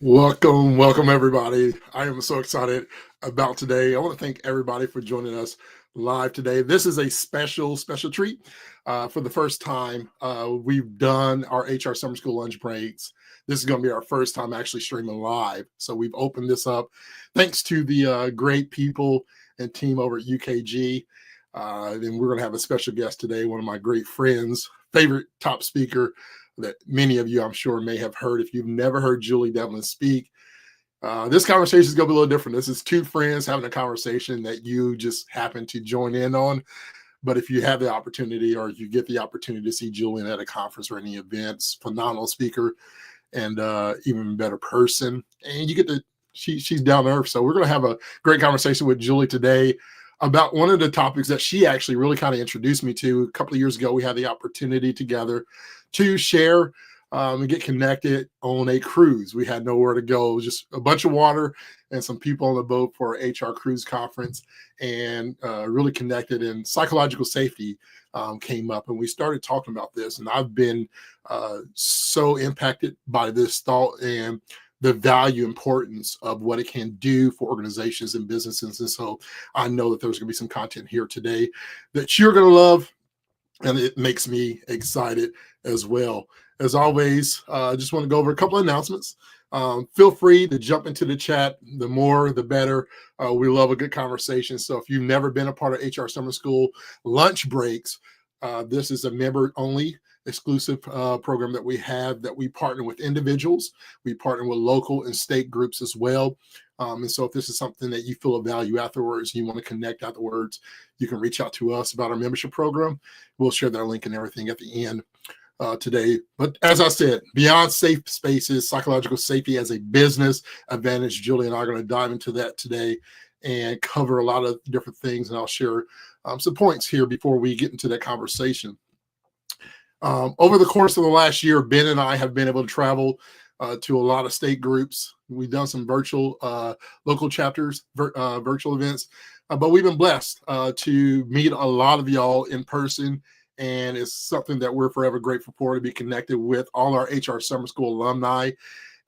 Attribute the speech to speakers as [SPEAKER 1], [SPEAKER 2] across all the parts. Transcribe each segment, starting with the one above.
[SPEAKER 1] Welcome everybody. I am so excited about today. I want to thank everybody for joining us live today. This is a special treat. For the first time, we've done our HR Summer School lunch breaks. This is going to be our first time actually streaming live. So we've opened this up thanks to the great people and team over at UKG. And we're going to have a special guest today, one of my great friends, favorite top speaker that many of you, I'm sure, may have heard. If you've never heard Julie Develin speak, this conversation is going to be a little different. This is two friends having a conversation that you just happen to join in on. But if you have the opportunity or you get the opportunity to see Julian at a conference or any events, phenomenal speaker and even better person. And you get to, she's down to earth. So we're going to have a great conversation with Julie today about one of the topics that she actually really kind of introduced me to. A couple of years ago, we had the opportunity together to share and get connected on a cruise. We had nowhere to go. It was just a bunch of water and some people on the boat for our HR cruise conference, and really connected, and psychological safety came up, and we started talking about this. And I've been so impacted by this thought and the value importance of what it can do for organizations and businesses. And so I know that there's going to be some content here today that you're going to love, and it makes me excited as well. As always, I just want to go over a couple of announcements. Feel free to jump into the chat. The more, the better. We love a good conversation. So if you've never been a part of HR Summer School lunch breaks, this is a member-only exclusive program that we have, that we partner with individuals. We partner with local and state groups as well. And so if this is something that you feel of value afterwards, you want to connect afterwards, you can reach out to us about our membership program. We'll share that link and everything at the end today. But as I said, beyond safe spaces, psychological safety as a business advantage, Julie and I are going to dive into that today and cover a lot of different things. And I'll share some points here before we get into that conversation. Over the course of the last year, Ben and I have been able to travel to a lot of state groups. We've done some virtual local chapters, virtual events, but we've been blessed to meet a lot of y'all in person. And it's something that we're forever grateful for, to be connected with all our HR Summer School alumni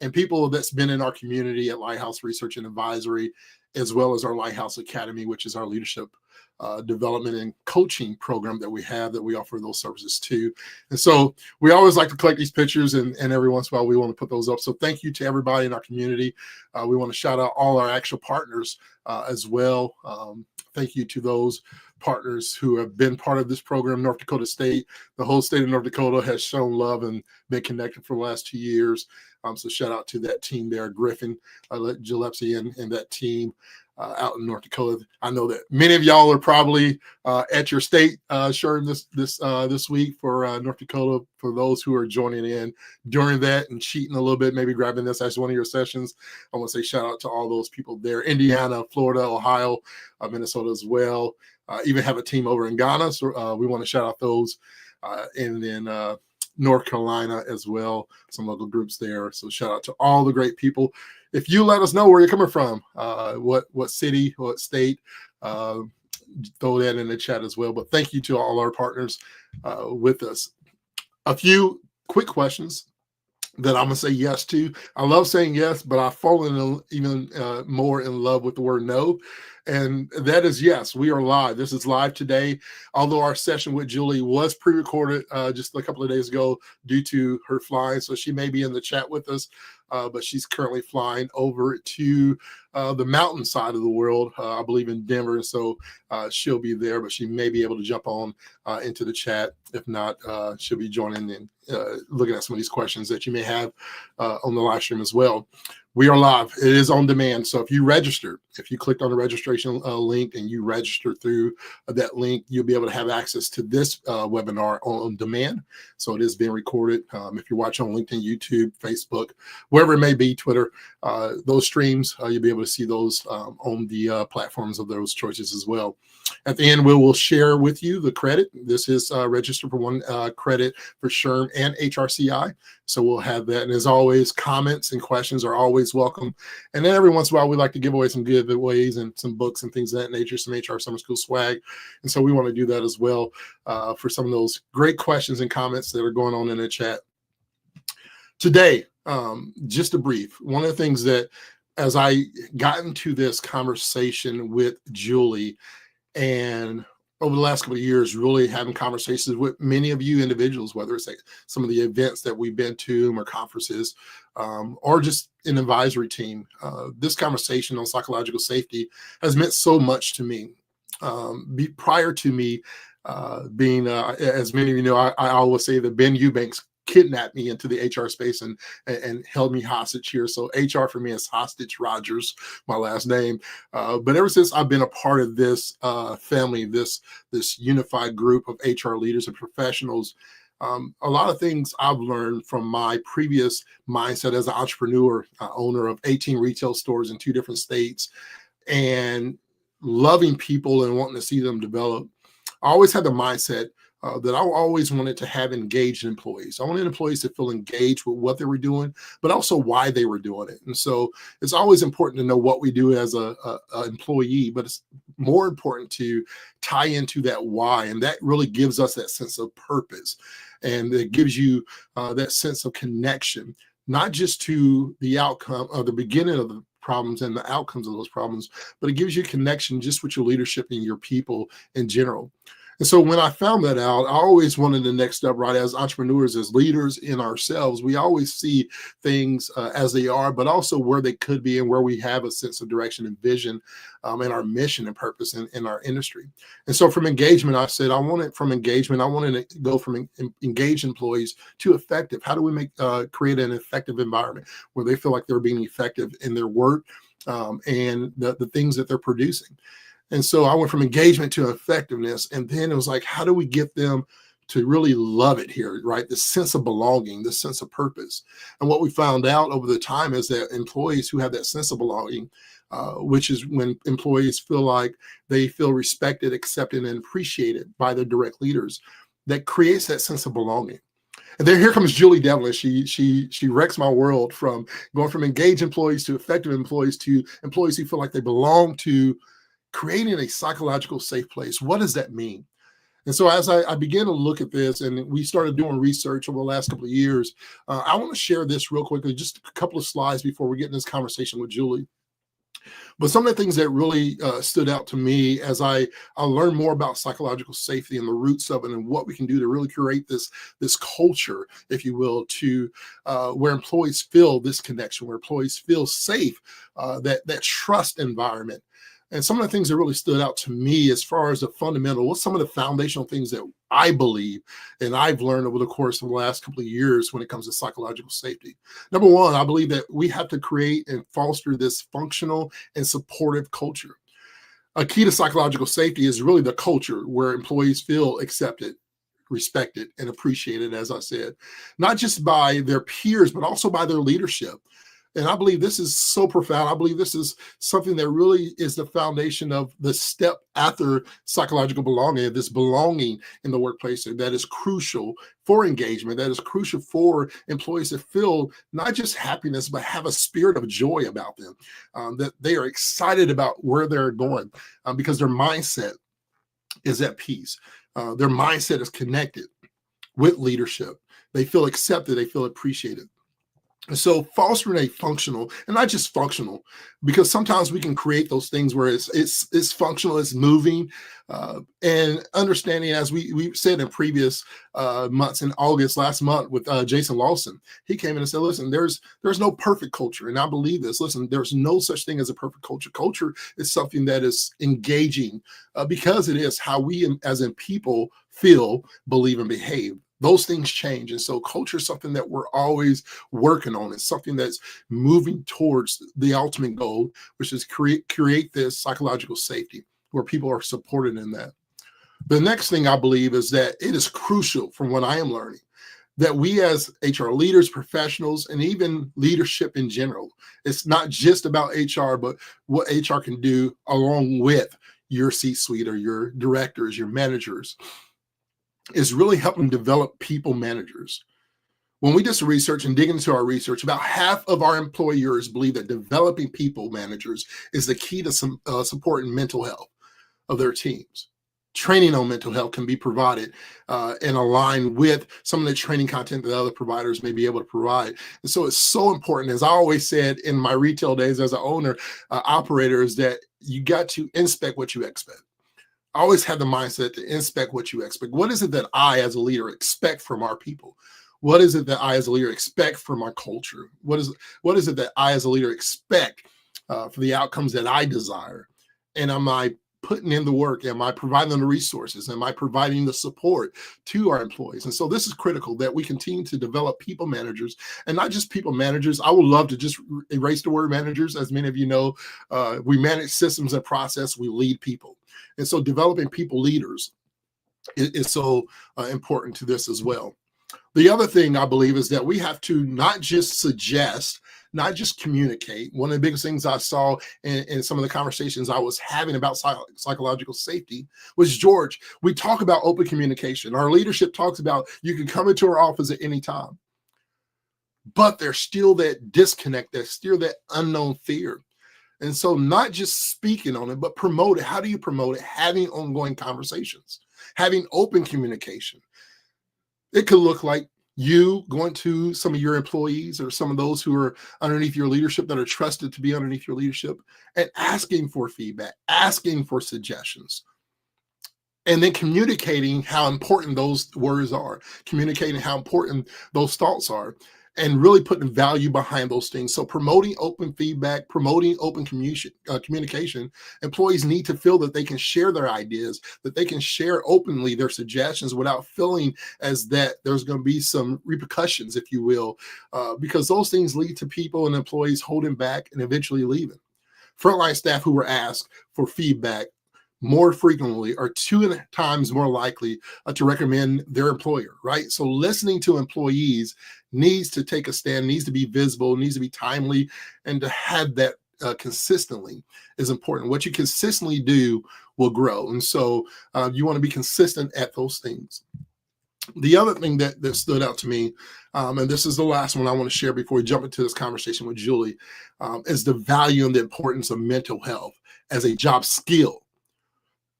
[SPEAKER 1] and people that's been in our community at Lighthouse Research and Advisory, as well as our Lighthouse Academy, which is our leadership development and coaching program that we have, that we offer those services to. And so we always like to collect these pictures, and every once in a while we want to put those up. So thank you to everybody in our community. We want to shout out all our actual partners as well. Thank you to those partners who have been part of this program. North Dakota State, the whole state of North Dakota has shown love and been connected for the last 2 years. So shout out to that team there, Griffin, Gillespie, and that team out in North Dakota. I know that many of y'all are probably at your state sharing this week for North Dakota. For those who are joining in during that and cheating a little bit, maybe grabbing this as one of your sessions, I want to say shout out to all those people there. Indiana, Florida, Ohio, Minnesota as well. Even have a team over in Ghana, so we want to shout out those. And then North Carolina as well, some local groups there. So shout out to all the great people. If you let us know where you're coming from, what city, what state, throw that in the chat as well. But thank you to all our partners with us. A few quick questions that I'm going to say yes to. I love saying yes, but I've fallen even more in love with the word no. And that is yes, we are live. This is live today. Although our session with Julie was pre-recorded just a couple of days ago due to her flying. So she may be in the chat with us, but she's currently flying over to the mountain side of the world, I believe in Denver. So she'll be there, but she may be able to jump on into the chat. If not, she'll be joining and looking at some of these questions that you may have on the live stream as well. We are live. It is on demand. So if you register, if you clicked on the registration link and you register through that link, you'll be able to have access to this webinar on demand. So it is being recorded. If you're watching on LinkedIn, YouTube, Facebook, wherever it may be, Twitter, those streams, you'll be able to see those on the platforms of those choices as well. At the end, we will share with you the credit. This is registered for one credit for SHRM and HRCI. So we'll have that. And as always, comments and questions are always welcome. And then every once in a while, we like to give away some giveaways and some books and things of that nature, some HR Summer School swag. And so we want to do that as well for some of those great questions and comments that are going on in the chat. Today, Just a brief. One of the things that, as I got into this conversation with Julie, and over the last couple of years, really having conversations with many of you individuals, whether it's like some of the events that we've been to or conferences, or just an advisory team, this conversation on psychological safety has meant so much to me. Prior to me being, as many of you know, I always say that Ben Eubanks kidnapped me into the HR space and held me hostage here. So HR for me is Hostage Rogers, my last name. But ever since I've been a part of this family, this unified group of HR leaders and professionals, a lot of things I've learned from my previous mindset as an entrepreneur, owner of 18 retail stores in 2 different states, and loving people and wanting to see them develop. I always had the mindset that I always wanted to have engaged employees. I wanted employees to feel engaged with what they were doing, but also why they were doing it. And so it's always important to know what we do as a employee, but it's more important to tie into that why. And that really gives us that sense of purpose. And it gives you that sense of connection, not just to the outcome of the beginning of the problems and the outcomes of those problems, but it gives you connection just with your leadership and your people in general. And so when I found that out, I always wanted the next step, right? As entrepreneurs, as leaders in ourselves, we always see things as they are, but also where they could be and where we have a sense of direction and vision and our mission and purpose in our industry. And so from engagement, I said, I wanted to go from engaged employees to effective. How do we create an effective environment where they feel like they're being effective in their work and the things that they're producing? And so I went from engagement to effectiveness. And then it was like, how do we get them to really love it here, right? The sense of belonging, the sense of purpose. And what we found out over the time is that employees who have that sense of belonging, which is when employees feel like they feel respected, accepted, and appreciated by their direct leaders, that creates that sense of belonging. And then here comes Julie Develin. She wrecks my world from going from engaged employees to effective employees to employees who feel like they belong to creating a psychological safe place. What does that mean? And so as I began to look at this and we started doing research over the last couple of years, I want to share this real quickly, just a couple of slides before we get in this conversation with Julie. But some of the things that really stood out to me as I learned more about psychological safety and the roots of it and what we can do to really create this culture, if you will, to where employees feel this connection, where employees feel safe, that trust environment. And some of the things that really stood out to me as far as the fundamental, what's some of the foundational things that I believe and I've learned over the course of the last couple of years when it comes to psychological safety. Number one, I believe that we have to create and foster this functional and supportive culture. A key to psychological safety is really the culture where employees feel accepted, respected, and appreciated, as I said, not just by their peers, but also by their leadership. And I believe this is so profound. I believe this is something that really is the foundation of the step after psychological belonging, this belonging in the workplace that is crucial for engagement, that is crucial for employees to feel not just happiness, but have a spirit of joy about them, that they are excited about where they're going because their mindset is at peace. Their mindset is connected with leadership. They feel accepted. They feel appreciated. So fostering a functional, and not just functional, because sometimes we can create those things where it's functional, it's moving, and understanding, as we said in previous months, in August last month with Jason Lawson, he came in and said, listen, there's no perfect culture. And I believe this. Listen, there's no such thing as a perfect culture. Culture is something that is engaging because it is how we as in people feel, believe, and behave. Those things change. And so culture is something that we're always working on. It's something that's moving towards the ultimate goal, which is create this psychological safety where people are supported in that. The next thing I believe is that it is crucial from what I am learning that we as HR leaders, professionals, and even leadership in general, it's not just about HR, but what HR can do along with your C-suite or your directors, your managers, is really helping develop people managers. When we just research and dig into our research, about half of our employers believe that developing people managers is the key to supporting mental health of their teams. training on mental health can be provided and aligned with some of the training content that other providers may be able to provide. And so it's so important, as I always said in my retail days as an owner, operator, is that you got to inspect what you expect. I always have the mindset to inspect what you expect. What is it that I, as a leader, expect from our people? What is it that I, as a leader, expect from our culture? What is it that I, as a leader, expect for the outcomes that I desire? And am I putting in the work? Am I providing them the resources? Am I providing the support to our employees? And so this is critical that we continue to develop people managers, and not just people managers. I would love to just erase the word managers. As many of you know, we manage systems and process, we lead people. And so developing people leaders is so important to this as well. The other thing I believe is that we have to not just suggest, not just communicate. One of the biggest things I saw in some of the conversations I was having about psychological safety was, George, we talk about open communication. Our leadership talks about you can come into our office at any time. But there's still that disconnect, there's still that unknown fear. And so not just speaking on it, but promote it. How do you promote it? Having ongoing conversations, having open communication. It could look like you going to some of your employees or some of those who are underneath your leadership that are trusted to be underneath your leadership and asking for feedback, asking for suggestions, and then communicating how important those words are, communicating how important those thoughts are, and really putting value behind those things. So promoting open feedback, promoting open communication, employees need to feel that they can share their ideas, that they can share openly their suggestions without feeling as that there's going to be some repercussions, if you will, because those things lead to people and employees holding back and eventually leaving. Frontline staff who were asked for feedback more frequently are 2 times more likely to recommend their employer, right? So listening to employees needs to take a stand, needs to be visible, needs to be timely, and to have that consistently is important. What you consistently do will grow. And so you want to be consistent at those things. The other thing that stood out to me, and this is the last one I want to share before we jump into this conversation with Julie, is the value and the importance of mental health as a job skill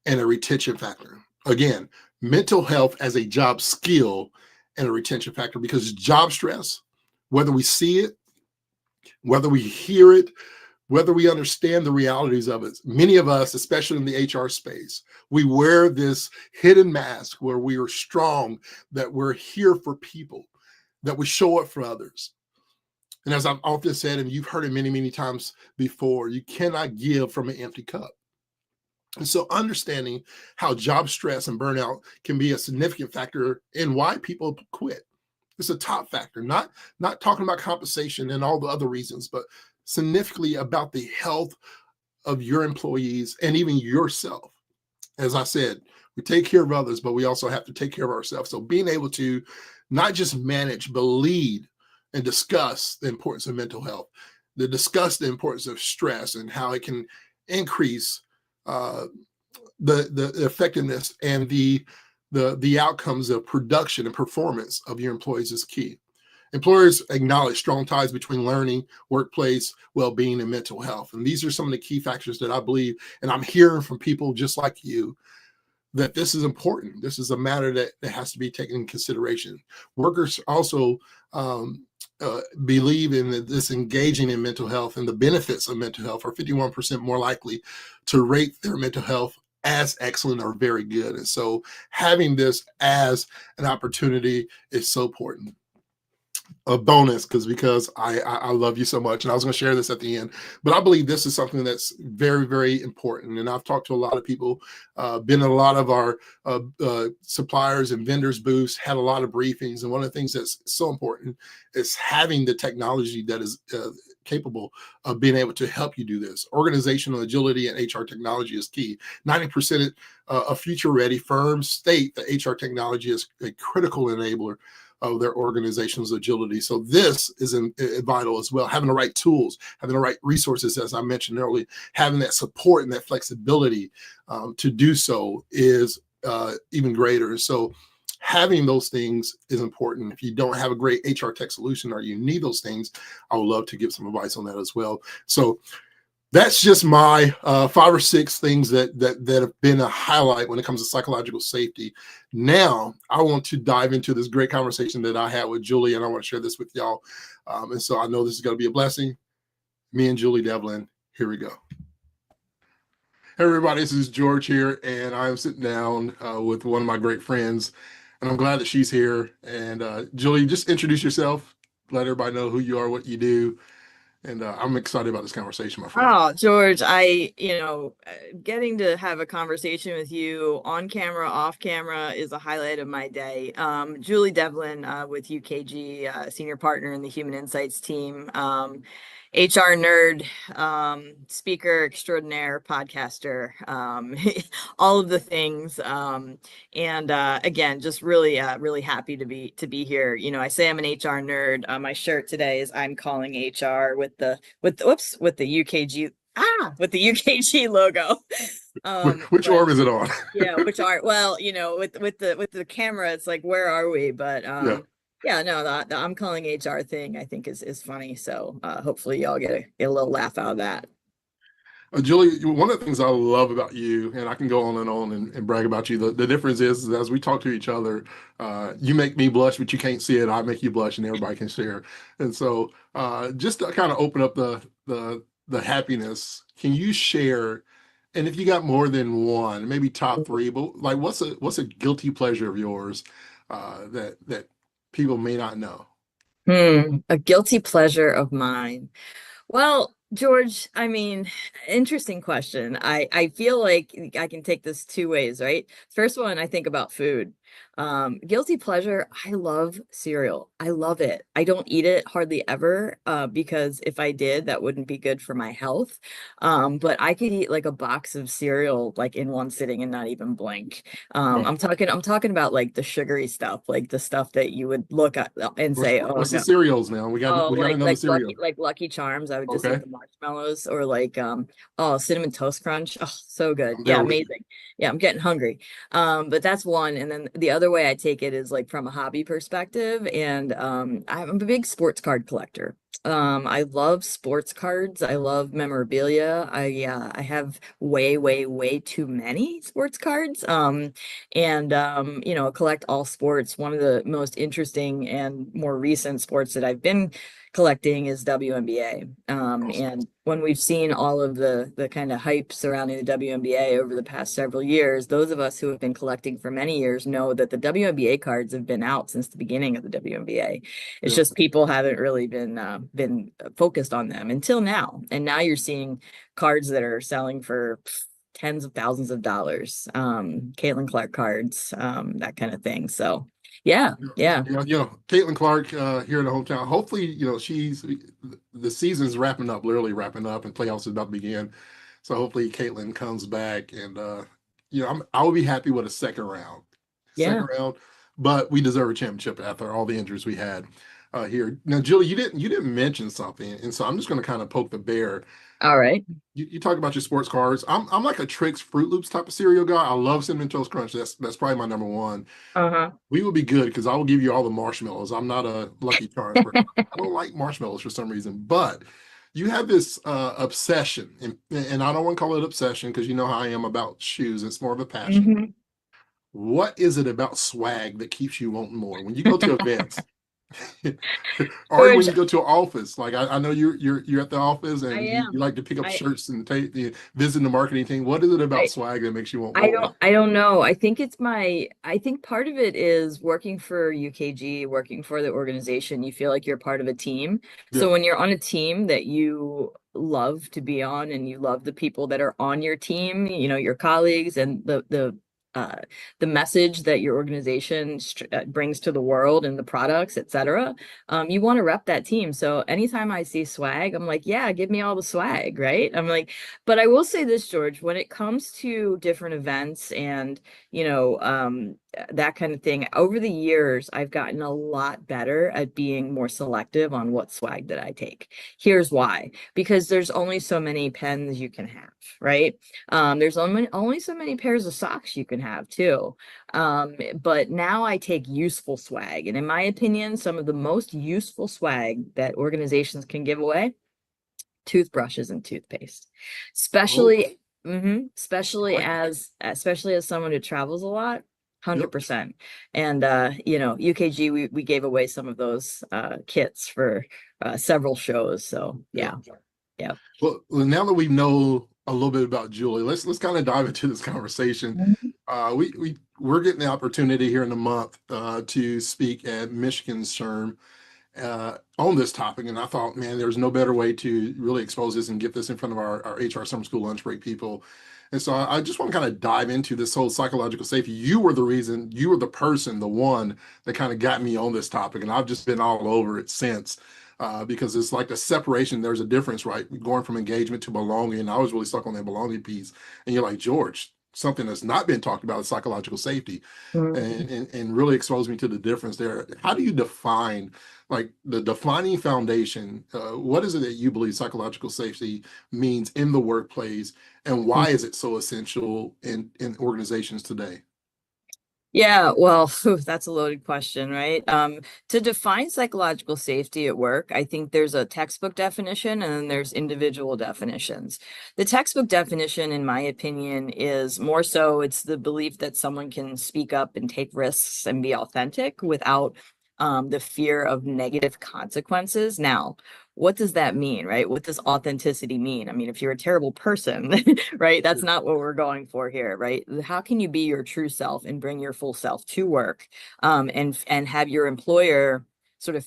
[SPEAKER 1] and a retention factor. Again, mental health as a job skill and a retention factor, because job stress, whether we see it, whether we hear it, whether we understand the realities of it, many of us, especially in the HR space, we wear this hidden mask where we are strong, that we're here for people, that we show up for others. And as I've often said, and you've heard it many, many times before, you cannot give from an empty cup. And so understanding how job stress and burnout can be a significant factor in why people quit. It's a top factor, not talking about compensation and all the other reasons, but significantly about the health of your employees and even yourself. As I said, we take care of others, but we also have to take care of ourselves. So being able to not just manage, but lead and discuss the importance of mental health, to discuss the importance of stress and how it can increase the effectiveness and the outcomes of production and performance of your employees is key. Employers acknowledge strong ties between learning, workplace well-being, and mental health. And these are some of the key factors that I believe, and I'm hearing from people just like you, that this is important. This is a matter that has to be taken into consideration. Workers also believe in this engaging in mental health and the benefits of mental health are 51% more likely to rate their mental health as excellent or very good. And so having this as an opportunity is so important. A bonus because I love you so much, and I was going to share this at the end, but I believe this is something that's very, very important. And I've talked to a lot of people, been in a lot of our suppliers and vendors booths, had a lot of briefings, and one of the things that's so important is having the technology that is capable of being able to help you do this. Organizational agility and HR technology is key. 90% of future-ready firms state that HR technology is a critical enabler of their organization's agility. So this is vital as well. Having the right tools, having the right resources, as I mentioned earlier, having that support and that flexibility to do so is even greater. So having those things is important. If you don't have a great HR tech solution or you need those things, I would love to give some advice on that as well. So That's just my 5 or 6 things that have been a highlight when it comes to psychological safety. Now, I want to dive into this great conversation that I had with Julie, and I want to share this with y'all. And so I know this is going to be a blessing. Me and Julie Develin, here we go. Hey everybody, this is George here, and I'm sitting down with one of my great friends, and I'm glad that she's here. And Julie, just introduce yourself, let everybody know who you are, what you do, and I'm excited about this conversation, my friend.
[SPEAKER 2] Oh, George, getting to have a conversation with you on camera, off camera is a highlight of my day. Julie Devlin, with UKG, senior partner in the Human Insights team, HR nerd, speaker extraordinaire, podcaster, all of the things. And again, just really happy to be here. I say I'm an HR nerd. My shirt today is I'm calling HR with the UKG with the UKG logo.
[SPEAKER 1] Which
[SPEAKER 2] But
[SPEAKER 1] orb is it on?
[SPEAKER 2] yeah, which are well, with the camera, it's like, where are we? But
[SPEAKER 1] Yeah.
[SPEAKER 2] yeah, no, the I'm calling HR thing I think is funny. So hopefully y'all get a little laugh out of that.
[SPEAKER 1] Julie, one of the things I love about you, and I can go on and brag about you, the difference is as we talk to each other, you make me blush, but you can't see it. I make you blush, and everybody can share. And so, just to kind of open up the happiness, can you share? And if you got more than one, maybe top three, but like what's a guilty pleasure of yours that people may not know?
[SPEAKER 2] A guilty pleasure of mine. Well, George, I mean, interesting question. I feel like I can take this two ways, right? First one, I think about food. Guilty pleasure, I love cereal. I love it. I don't eat it hardly ever, because if I did, that wouldn't be good for my health. But I could eat like a box of cereal like in one sitting and not even blink.
[SPEAKER 1] Right.
[SPEAKER 2] I'm talking about like the sugary stuff, like the stuff that you would look at and say, oh
[SPEAKER 1] What's the
[SPEAKER 2] no.
[SPEAKER 1] cereals now?
[SPEAKER 2] Oh,
[SPEAKER 1] We got to know the cereal.
[SPEAKER 2] like Lucky Charms. I would just eat
[SPEAKER 1] Okay,
[SPEAKER 2] the marshmallows, or like Cinnamon Toast Crunch. Oh, so good.
[SPEAKER 1] I'm
[SPEAKER 2] Yeah,
[SPEAKER 1] there with you.
[SPEAKER 2] amazing. Yeah, I'm getting hungry. But that's one. And then the other way I take it is like from a hobby perspective. And I'm a big sports card collector. I love sports cards. I love memorabilia. I have way too many sports cards. And collect all sports. One of the most interesting and more recent sports that I've been collecting is WNBA.
[SPEAKER 1] Awesome.
[SPEAKER 2] And when we've seen all of the kind of hype surrounding the WNBA over the past several years, those of us who have been collecting for many years know that the WNBA cards have been out since the beginning of the WNBA. It's
[SPEAKER 1] Yeah.
[SPEAKER 2] just people haven't really been focused on them until now. And now you're seeing cards that are selling for tens of thousands of dollars. Caitlin Clark cards, that kind of thing. So yeah,
[SPEAKER 1] Yeah,
[SPEAKER 2] yeah.
[SPEAKER 1] Caitlin Clark here in the hometown. Hopefully, the season's wrapping up, literally wrapping up, and playoffs is about to begin. So hopefully, Caitlin comes back, and I will be happy with a
[SPEAKER 2] Yeah.
[SPEAKER 1] second round. But we deserve a championship after all the injuries we had here. Now, Julie, you didn't mention something, and so I'm just going to kind of poke the bear.
[SPEAKER 2] All right.
[SPEAKER 1] You talk about your sports cards. I'm like a Trix Fruit Loops type of cereal guy. I love Cinnamon Toast Crunch. That's probably my number one.
[SPEAKER 2] Uh-huh.
[SPEAKER 1] We will be good because I will give you all the marshmallows. I'm not a Lucky Charms person. I don't like marshmallows for some reason, but you have this obsession, and I don't want to call it obsession because you know how I am about shoes. It's more of a passion.
[SPEAKER 2] Hmm.
[SPEAKER 1] What is it about swag that keeps you wanting more? When you go to events, or when
[SPEAKER 2] George,
[SPEAKER 1] you go to an office, like I know you're at the office
[SPEAKER 2] I
[SPEAKER 1] and you
[SPEAKER 2] am.
[SPEAKER 1] like to pick up
[SPEAKER 2] I
[SPEAKER 1] shirts and visit the marketing team. What is it about
[SPEAKER 2] I
[SPEAKER 1] swag that makes you want
[SPEAKER 2] I
[SPEAKER 1] more?
[SPEAKER 2] don't know. I think part of it is working for UKG, working for the organization. You feel like you're part of a team.
[SPEAKER 1] Yeah,
[SPEAKER 2] So when you're on a team that you love to be on, and you love the people that are on your team, your colleagues, and uh the message that your organization brings to the world, and the products, etc. You want to rep that team. So anytime I see swag, I'm like, yeah, give me all the swag, right? I'm like, but I will say this, George, when it comes to different events and, that kind of thing, over the years, I've gotten a lot better at being more selective on what swag that I take. Here's why: because there's only so many pens you can have, right? There's only so many pairs of socks you can have too. But now I take useful swag. And in my opinion, some of the most useful swag that organizations can give away Toothbrushes and toothpaste,
[SPEAKER 1] Oh,
[SPEAKER 2] especially
[SPEAKER 1] I like that.
[SPEAKER 2] especially as someone who travels a lot.
[SPEAKER 1] Yep.
[SPEAKER 2] 100%. And UKG, we gave away some of those kits for several shows. So
[SPEAKER 1] Yep.
[SPEAKER 2] yeah. Yeah.
[SPEAKER 1] Well, now that we know a little bit about Julie, let's kind of dive into this conversation.
[SPEAKER 2] Mhm.
[SPEAKER 1] We're getting the opportunity here in a month to speak at Michigan's SHRM on this topic, and I thought, man, there's no better way to really expose this and get this in front of our HR summer school lunch break people. And so I just want to kind of dive into this whole psychological safety. You were the reason, you were the person, the one that kind of got me on this topic, and I've just been all over it since. Because it's like the separation, there's a difference, right? Going from engagement to belonging. I was really stuck on that belonging piece. And you're like, George, something that's not been talked about is psychological safety,
[SPEAKER 2] Mhm.
[SPEAKER 1] and really exposed me to the difference there. How do you define, like, the defining foundation? What is it that you believe psychological safety means in the workplace, and why is it so essential in organizations today?
[SPEAKER 2] Yeah, well, that's a loaded question, right? To define psychological safety at work, I think there's a textbook definition and then there's individual definitions. The textbook definition, in my opinion, is more so it's the belief that someone can speak up and take risks and be authentic without the fear of negative consequences. Now, what does that mean, right? What does authenticity mean? I mean, if you're a terrible person, right, that's not what we're going for here, right? How can you be your true self and bring your full self to work, and have your employer sort of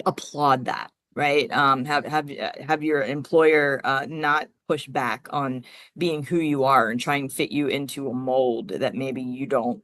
[SPEAKER 2] applaud that, right? Have your employer not push back on being who you are and try and fit you into a mold that maybe you don't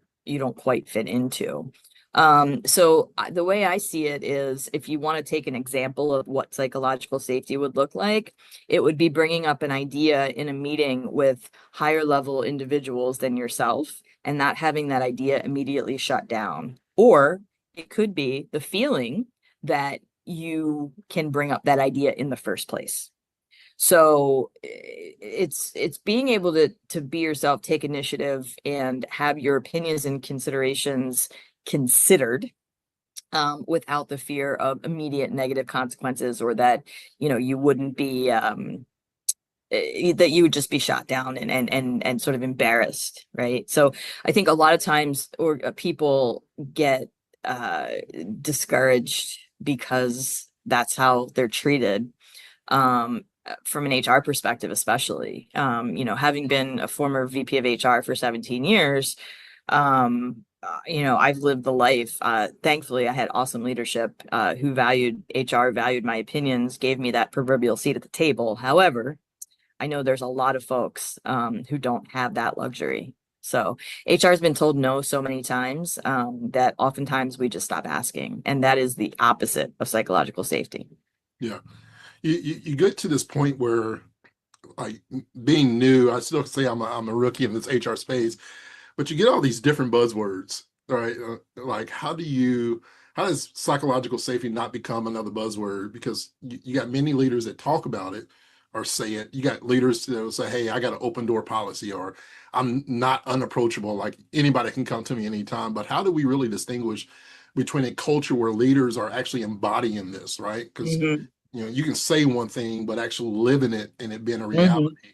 [SPEAKER 2] quite fit into. The way I see it is, if you want to take an example of what psychological safety would look like, it would be bringing up an idea in a meeting with higher level individuals than yourself and not having that idea immediately shut down. Or it could be the feeling that you can bring up that idea in the first place. So it's being able to be yourself, take initiative, and have your opinions and considerations considered, without the fear of immediate negative consequences, or that you wouldn't be that you would just be shot down and sort of embarrassed, right? So I think a lot of times, or people get uh discouraged because that's how they're treated, from an HR perspective, especially. Having been a former VP of HR for 17 years, I've lived the life. Thankfully, I had awesome leadership who valued HR, valued my opinions, gave me that proverbial seat at the table. However, I know there's a lot of folks who don't have that luxury. So HR has been told no so many times, that oftentimes we just stop asking. And that is the opposite of psychological safety.
[SPEAKER 1] Yeah, you get to this point where, like, being new, I still say I'm a rookie in this HR space, but you get all these different buzzwords, right? Like, how does psychological safety not become another buzzword? Because you got many leaders that talk about it or say it. You got leaders that will say, hey, I got an open door policy, or I'm not unapproachable, like anybody can come to me anytime. But how do we really distinguish between a culture where leaders are actually embodying this, right? Because
[SPEAKER 2] Hmm.
[SPEAKER 1] you can say one thing, but actually living it and it being a reality.
[SPEAKER 2] Hmm.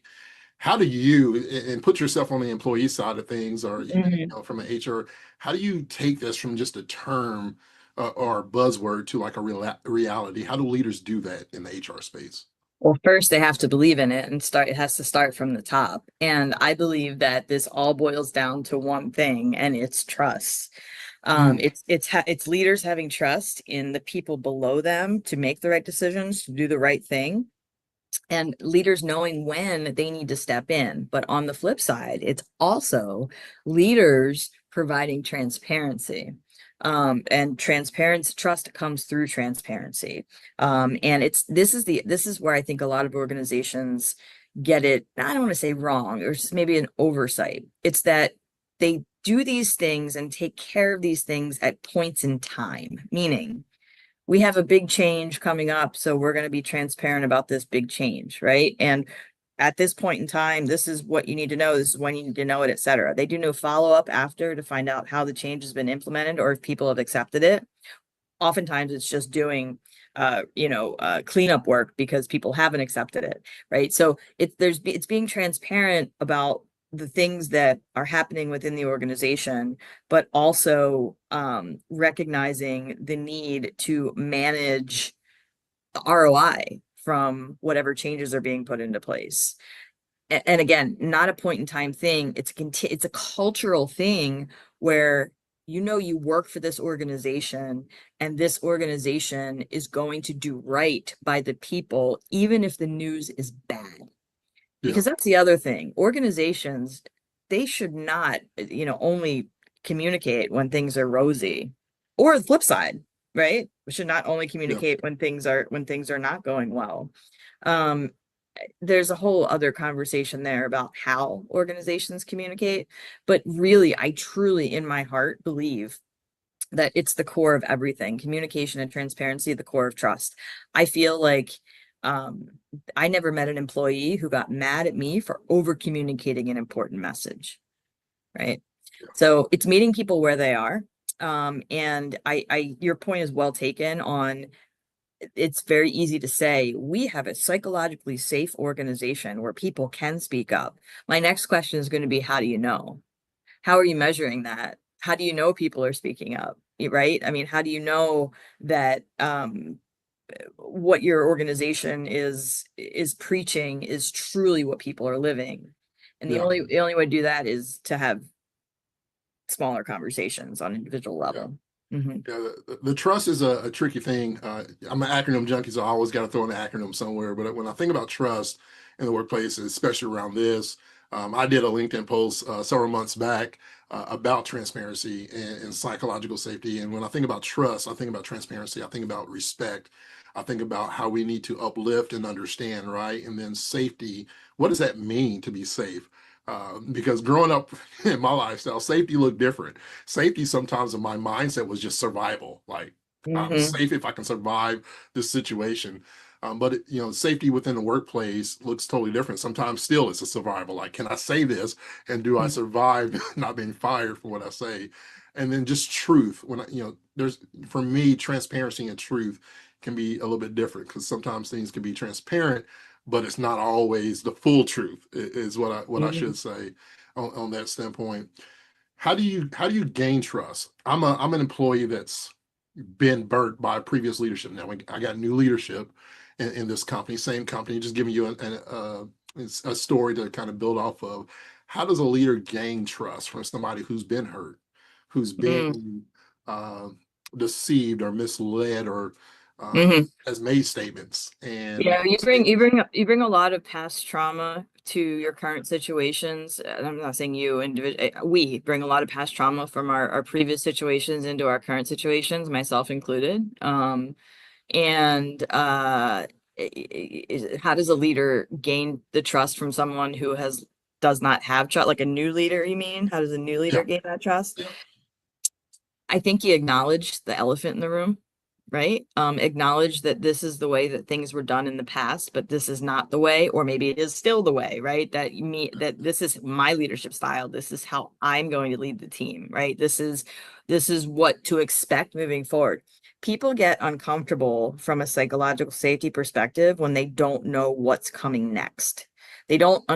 [SPEAKER 1] How do you, and put yourself on the employee side of things, or
[SPEAKER 2] Hmm.
[SPEAKER 1] from an HR, how do you take this from just a term or a buzzword to like a reality? How do leaders do that in the HR space?
[SPEAKER 2] Well, first they have to believe in it and it has to start from the top. And I believe that this all boils down to one thing, and it's trust.
[SPEAKER 1] Mm,
[SPEAKER 2] It's leaders having trust in the people below them to make the right decisions, to do the right thing, and leaders knowing when they need to step in. But on the flip side, it's also leaders providing transparency. And transparency, trust comes through transparency. And this is where I think a lot of organizations get it, I don't want to say wrong, or just maybe an oversight. It's that they do these things and take care of these things at points in time, meaning we have a big change coming up, so we're going to be transparent about this big change, right? And at this point in time, this is what you need to know, this is when you need to know it, et cetera. They do no follow-up after to find out how the change has been implemented or if people have accepted it. Oftentimes it's just doing cleanup work because people haven't accepted it, right? So it's being transparent about the things that are happening within the organization, but also recognizing the need to manage the ROI from whatever changes are being put into place. And again, not a point in time thing. It's a cultural thing where you work for this organization, and this organization is going to do right by the people, even if the news is bad.
[SPEAKER 1] Yeah.
[SPEAKER 2] Because that's the other thing. Organizations, they should not, only communicate when things are rosy, or the flip side, right? We should not only
[SPEAKER 1] Yeah.
[SPEAKER 2] communicate when things are not going well. Um, there's a whole other conversation there about how organizations communicate, but really, I truly, in my heart, believe that it's the core of everything. Communication and transparency, the core of trust. I feel like um, I never met an employee who got mad at me for over communicating an important message, right? So it's meeting people where they are. And your point is well taken on, it's very easy to say we have a psychologically safe organization where people can speak up. My next question is going to be, how do you know? How are you measuring that? How do you know people are speaking up? Right? I mean, how do you know that what your organization is preaching is truly what people are living? And
[SPEAKER 1] Yeah.
[SPEAKER 2] the only way to do that is to have smaller conversations on individual
[SPEAKER 1] Yeah.
[SPEAKER 2] level. Mhm.
[SPEAKER 1] Yeah, the trust is a tricky thing. I'm an acronym junkie, so I always got to throw an acronym somewhere. But when I think about trust in the workplace, especially around this, I did a LinkedIn post several months back about transparency and psychological safety. And when I think about trust, I think about transparency. I think about respect. I think about how we need to uplift and understand, right? And then safety. What does that mean to be safe? Because growing up in my lifestyle, safety looked different. Safety sometimes in my mindset was just survival. Like I'm
[SPEAKER 2] Mhm.
[SPEAKER 1] safe if I can survive this situation. But safety within the workplace looks totally different. Sometimes still it's a survival. Like, can I say this and do I
[SPEAKER 2] Mhm.
[SPEAKER 1] survive not being fired for what I say? And then just truth. When there's for me, transparency and truth can be a little bit different because sometimes things can be transparent, but it's not always the full truth. Is what I
[SPEAKER 2] Mhm.
[SPEAKER 1] should say on that standpoint. How do you gain trust? I'm an employee that's been burnt by previous leadership. Now I got new leadership in this company, same company. Just giving you a story to kind of build off of. How does a leader gain trust from somebody who's been hurt, who's
[SPEAKER 2] Mhm.
[SPEAKER 1] been uh, deceived or misled or
[SPEAKER 2] Mhm.
[SPEAKER 1] has made statements and
[SPEAKER 2] Yeah, you bring a lot of past trauma to your current situations. And I'm not saying you individually, we bring a lot of past trauma from our previous situations into our current situations, myself included. And how does a leader gain the trust from someone who does not have trust? Like a new leader, you mean? How does a new leader
[SPEAKER 1] yeah,
[SPEAKER 2] gain that trust?
[SPEAKER 1] yeah,
[SPEAKER 2] I think you acknowledge the elephant in the room, right? Acknowledge that this is the way that things were done in the past, but this is not the way, or maybe it is still the way, right? That this is my leadership style. This is how I'm going to lead the team, right? This is what to expect moving forward. People get uncomfortable from a psychological safety perspective when they don't know what's coming next. They don't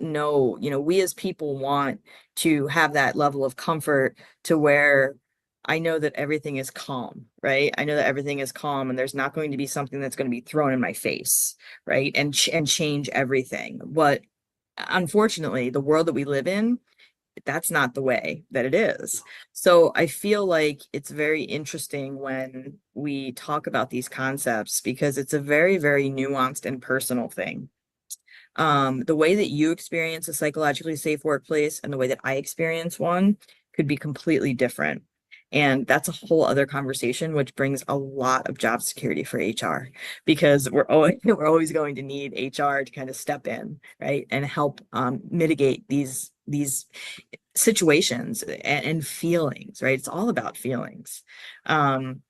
[SPEAKER 2] know, we as people want to have that level of comfort to where I know that everything is calm, right? I know that everything is calm and there's not going to be something that's going to be thrown in my face, right? And change everything. But unfortunately, the world that we live in, that's not the way that it is. So I feel like it's very interesting when we talk about these concepts because it's a very, very nuanced and personal thing. The way that you experience a psychologically safe workplace and the way that I experience one could be completely different. And that's a whole other conversation, which brings a lot of job security for HR because we're always going to need HR to kind of step in, right, and help mitigate these situations and feelings, right? It's all about feelings. Um,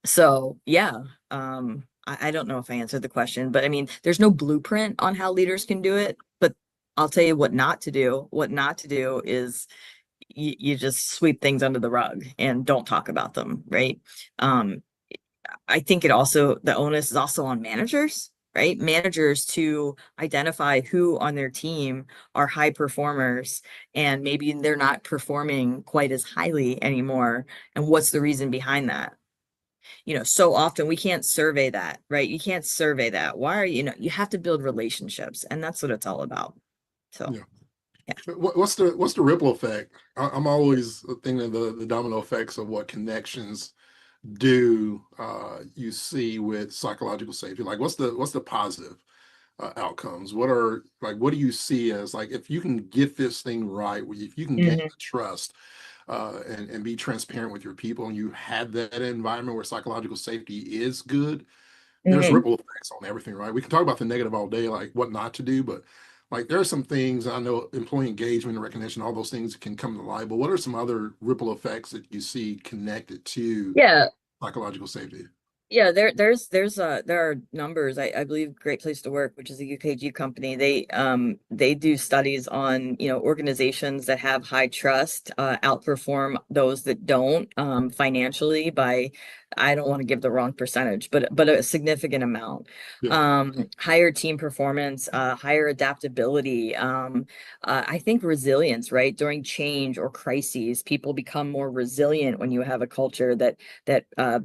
[SPEAKER 2] so yeah, I don't know if I answered the question, but I mean, there's no blueprint on how leaders can do it, but I'll tell you what not to do. What not to do is you just sweep things under the rug and don't talk about them, right? Um, I think the onus is also on managers, right? Managers to identify who on their team are high performers and maybe they're not performing quite as highly anymore. And what's the reason behind that? So often we can't survey that, right? You can't survey that. Why are you have to build relationships, and that's what it's all about. So,
[SPEAKER 1] Yeah.
[SPEAKER 2] yeah.
[SPEAKER 1] What's the ripple effect? I'm always thinking of the domino effects of what connections do you see with psychological safety? Like, what's the positive outcomes? What do you see as, like, if you can get this thing right, if you can gain
[SPEAKER 2] Mhm.
[SPEAKER 1] the trust and be transparent with your people, and you have that environment where psychological safety is good, there's
[SPEAKER 2] Mhm.
[SPEAKER 1] ripple effects on everything, right? We can talk about the negative all day, like what not to do, but like there are some things I know, employee engagement and recognition, all those things can come to light. But what are some other ripple effects that you see connected to
[SPEAKER 2] Yeah.
[SPEAKER 1] psychological safety?
[SPEAKER 2] Yeah, there are numbers. I believe Great Place to Work, which is a UKG company, they do studies on, organizations that have high trust outperform those that don't financially by, I don't want to give the wrong percentage, but a significant amount.
[SPEAKER 1] Yeah,
[SPEAKER 2] Higher team performance, higher adaptability, I think resilience, right? During change or crises, people become more resilient when you have a culture that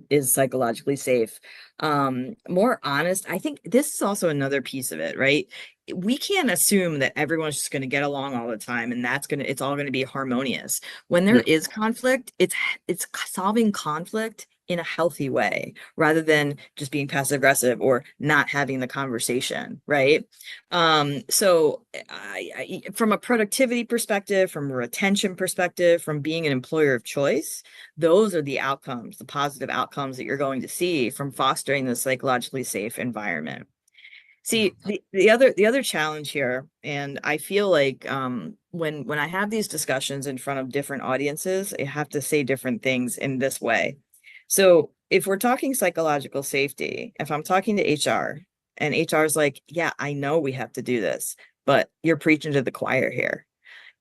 [SPEAKER 2] is psychologically safe. More honest. I think this is also another piece of it, right? We can't assume that everyone's just going to get along all the time and it's all going to be harmonious. When there
[SPEAKER 1] yeah,
[SPEAKER 2] is conflict, it's solving conflict in a healthy way rather than just being passive aggressive or not having the conversation, right? So from a productivity perspective, from a retention perspective, from being an employer of choice, those are the outcomes, the positive outcomes that you're going to see from fostering the psychologically safe environment.
[SPEAKER 1] yeah,
[SPEAKER 2] See, the other challenge here, and I feel like when I have these discussions in front of different audiences, I have to say different things in this way. So if we're talking psychological safety, if I'm talking to HR and HR is like, yeah, I know we have to do this, but you're preaching to the choir here.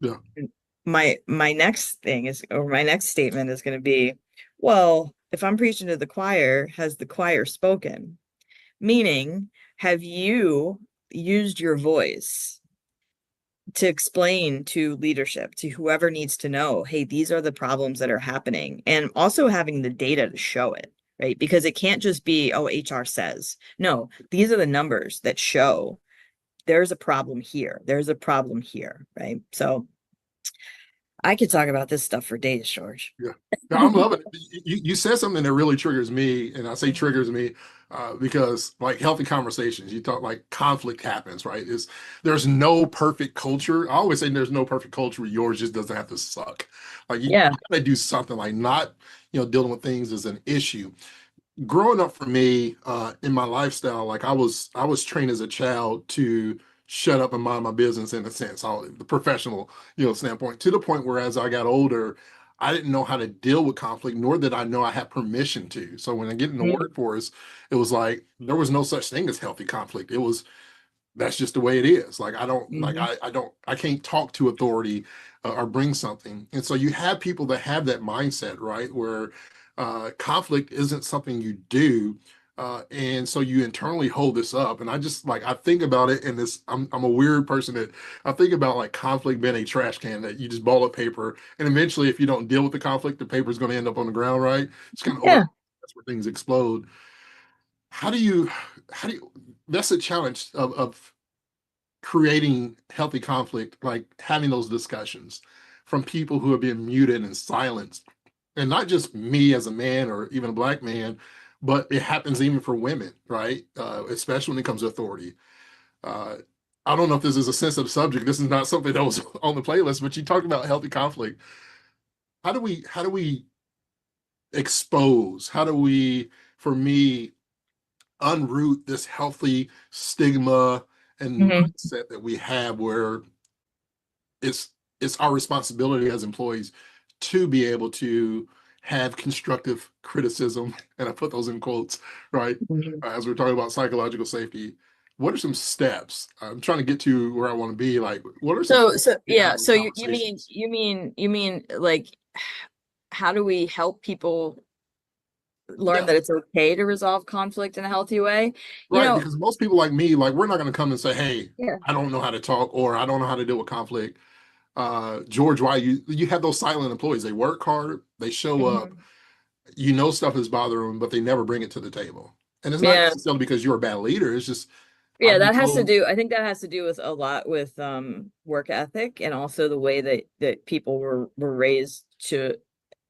[SPEAKER 1] yeah,
[SPEAKER 2] My next thing is, or my next statement is going to be, well, if I'm preaching to the choir, has the choir spoken? Meaning, have you used your voice to explain to leadership, to whoever needs to know, hey, these are the problems that are happening, and also having the data to show it, right? Because it can't just be, oh, HR says. No, these are the numbers that show there's a problem here. There's a problem here, right? So I could talk about this stuff for days, George.
[SPEAKER 1] yeah. Yeah, I'm loving it. You said something that really triggers me, and I say triggers me because, like, healthy conversations, you talk, like, conflict happens, right? There's no perfect culture. I always say there's no perfect culture. Yours just doesn't have to suck. Like, you
[SPEAKER 2] Yeah.
[SPEAKER 1] gotta do something, like, not, dealing with things as an issue. Growing up for me, in my lifestyle, like, I was trained as a child to shut up and mind my business, in a sense, the professional, standpoint, to the point where, as I got older, I didn't know how to deal with conflict, nor did I know I had permission to. So when I get in the
[SPEAKER 2] Mhm.
[SPEAKER 1] workforce, it was like there was no such thing as healthy conflict. It was, that's just the way it is. Like, I don't, like,
[SPEAKER 2] Mhm.
[SPEAKER 1] I can't talk to authority or bring something. And so you have people that have that mindset, right? Where conflict isn't something you do. And so you internally hold this up. And I just, like, I think about it, and I'm a weird person that I think about, like, conflict being a trash can that you just ball up paper. And eventually, if you don't deal with the conflict, the paper is going to end up on the ground, right? It's kind of over.
[SPEAKER 2] Yeah.
[SPEAKER 1] That's where things explode. How do you, that's a challenge of creating healthy conflict, like having those discussions from people who are being muted and silenced. And not just me as a man or even a black man, but it happens even for women, right? Especially when it comes to authority. Uh, I don't know if this is a sensitive subject. This is not something that was on the playlist, but you talked about healthy conflict. How do we expose? How do we, for me, unroot this healthy stigma and
[SPEAKER 2] Mhm.
[SPEAKER 1] mindset that we have, where it's it's our responsibility as employees to be able to have constructive criticism, and I put those in quotes, right?
[SPEAKER 2] Mhm.
[SPEAKER 1] As we're talking about psychological safety, what are some steps? I'm trying to get to where I want to be. Like, what are some
[SPEAKER 2] So
[SPEAKER 1] to have
[SPEAKER 2] yeah,
[SPEAKER 1] those
[SPEAKER 2] so you mean
[SPEAKER 1] conversations?
[SPEAKER 2] like how do we help people learn
[SPEAKER 1] Yeah,
[SPEAKER 2] that it's okay to resolve conflict in a healthy way. You
[SPEAKER 1] right.
[SPEAKER 2] know,
[SPEAKER 1] Because most people like me, like we're not going to come and say, "Hey,
[SPEAKER 2] yeah.
[SPEAKER 1] I don't know how to talk," or "I don't know how to deal with conflict." George, why you have those silent employees? They work hard, they show up.
[SPEAKER 2] Mhm.
[SPEAKER 1] You know stuff is bothering them, but they never bring it to the table. And it's not
[SPEAKER 2] Yeah.
[SPEAKER 1] necessarily because you're a bad leader. It's just
[SPEAKER 2] Yeah,
[SPEAKER 1] I've been
[SPEAKER 2] that has to
[SPEAKER 1] told,
[SPEAKER 2] do, I think that has to do with a lot with work ethic, and also the way that people were raised to